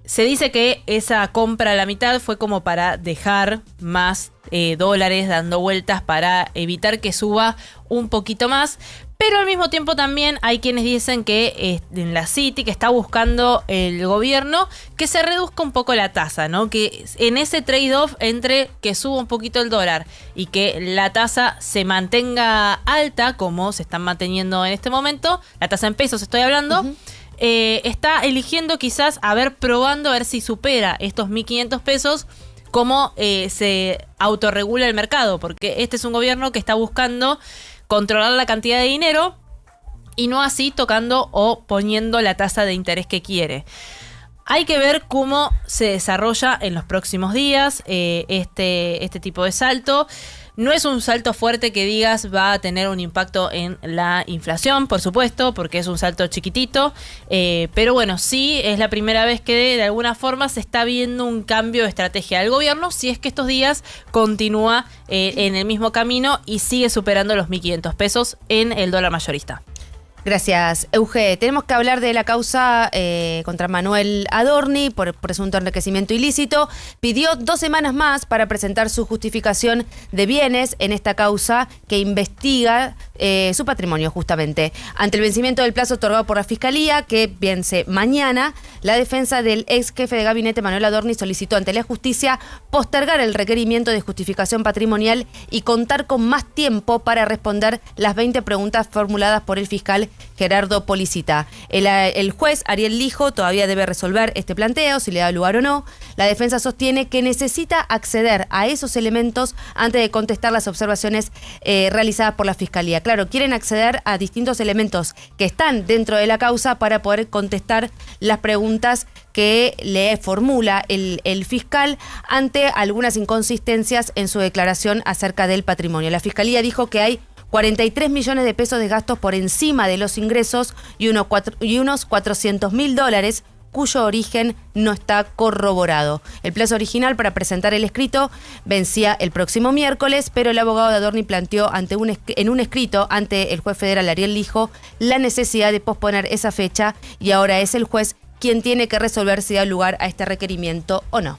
Se dice que esa compra a la mitad fue como para dejar más dólares dando vueltas para evitar que suba un poquito más. Pero al mismo tiempo también hay quienes dicen que en la Citi, que está buscando el gobierno, que se reduzca un poco la tasa, ¿no? Que en ese trade-off entre que suba un poquito el dólar y que la tasa se mantenga alta, como se están manteniendo en este momento, la tasa en pesos estoy hablando, está eligiendo quizás probando a ver si supera estos 1.500 pesos, cómo se autorregula el mercado, porque este es un gobierno que está buscando controlar la cantidad de dinero y no así tocando o poniendo la tasa de interés que quiere. Hay que ver cómo se desarrolla en los próximos días este tipo de salto. No es un salto fuerte que digas va a tener un impacto en la inflación, por supuesto, porque es un salto chiquitito. Pero bueno, sí es la primera vez que de alguna forma se está viendo un cambio de estrategia del gobierno, si es que estos días continúa en el mismo camino y sigue superando los 1.500 pesos en el dólar mayorista. Gracias, Euge. Tenemos que hablar de la causa contra Manuel Adorni por presunto enriquecimiento ilícito. Pidió 2 semanas más para presentar su justificación de bienes en esta causa que investiga su patrimonio, justamente. Ante el vencimiento del plazo otorgado por la Fiscalía, que vence mañana, la defensa del ex jefe de gabinete Manuel Adorni solicitó ante la justicia postergar el requerimiento de justificación patrimonial y contar con más tiempo para responder las 20 preguntas formuladas por el fiscal Gerardo Policita. El juez Ariel Lijo todavía debe resolver este planteo, si le da lugar o no. La defensa sostiene que necesita acceder a esos elementos antes de contestar las observaciones realizadas por la Fiscalía. Claro, quieren acceder a distintos elementos que están dentro de la causa para poder contestar las preguntas que le formula el fiscal ante algunas inconsistencias en su declaración acerca del patrimonio. La Fiscalía dijo que hay 43 millones de pesos de gastos por encima de los ingresos y unos $400.000 cuyo origen no está corroborado. El plazo original para presentar el escrito vencía el próximo miércoles, pero el abogado de Adorni planteó en un escrito ante el juez federal Ariel Lijo la necesidad de posponer esa fecha y ahora es el juez quien tiene que resolver si da lugar a este requerimiento o no.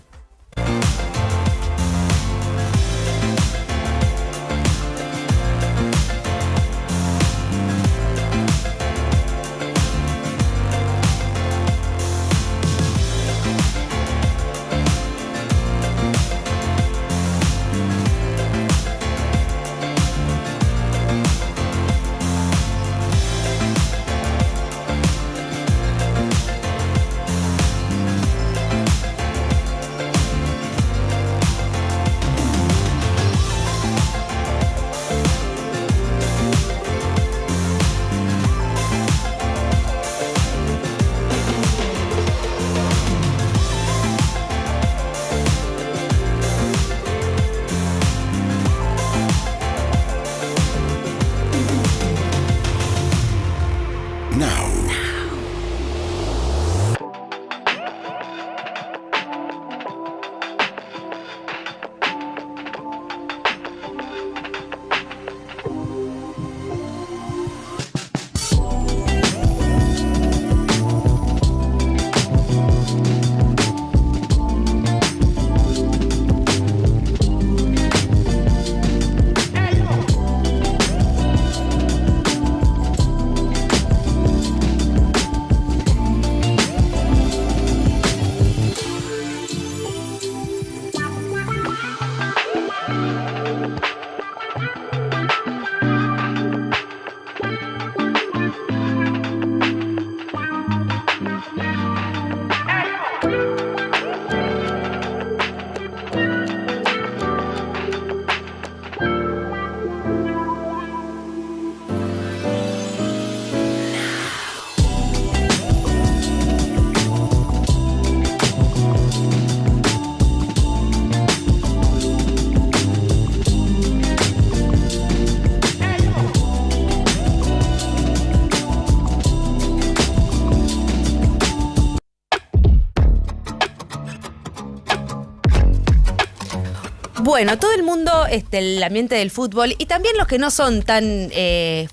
Bueno, todo el mundo, el ambiente del fútbol y también los que no son tan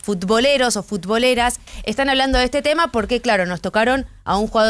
futboleros o futboleras están hablando de este tema porque, claro, nos tocaron a un jugador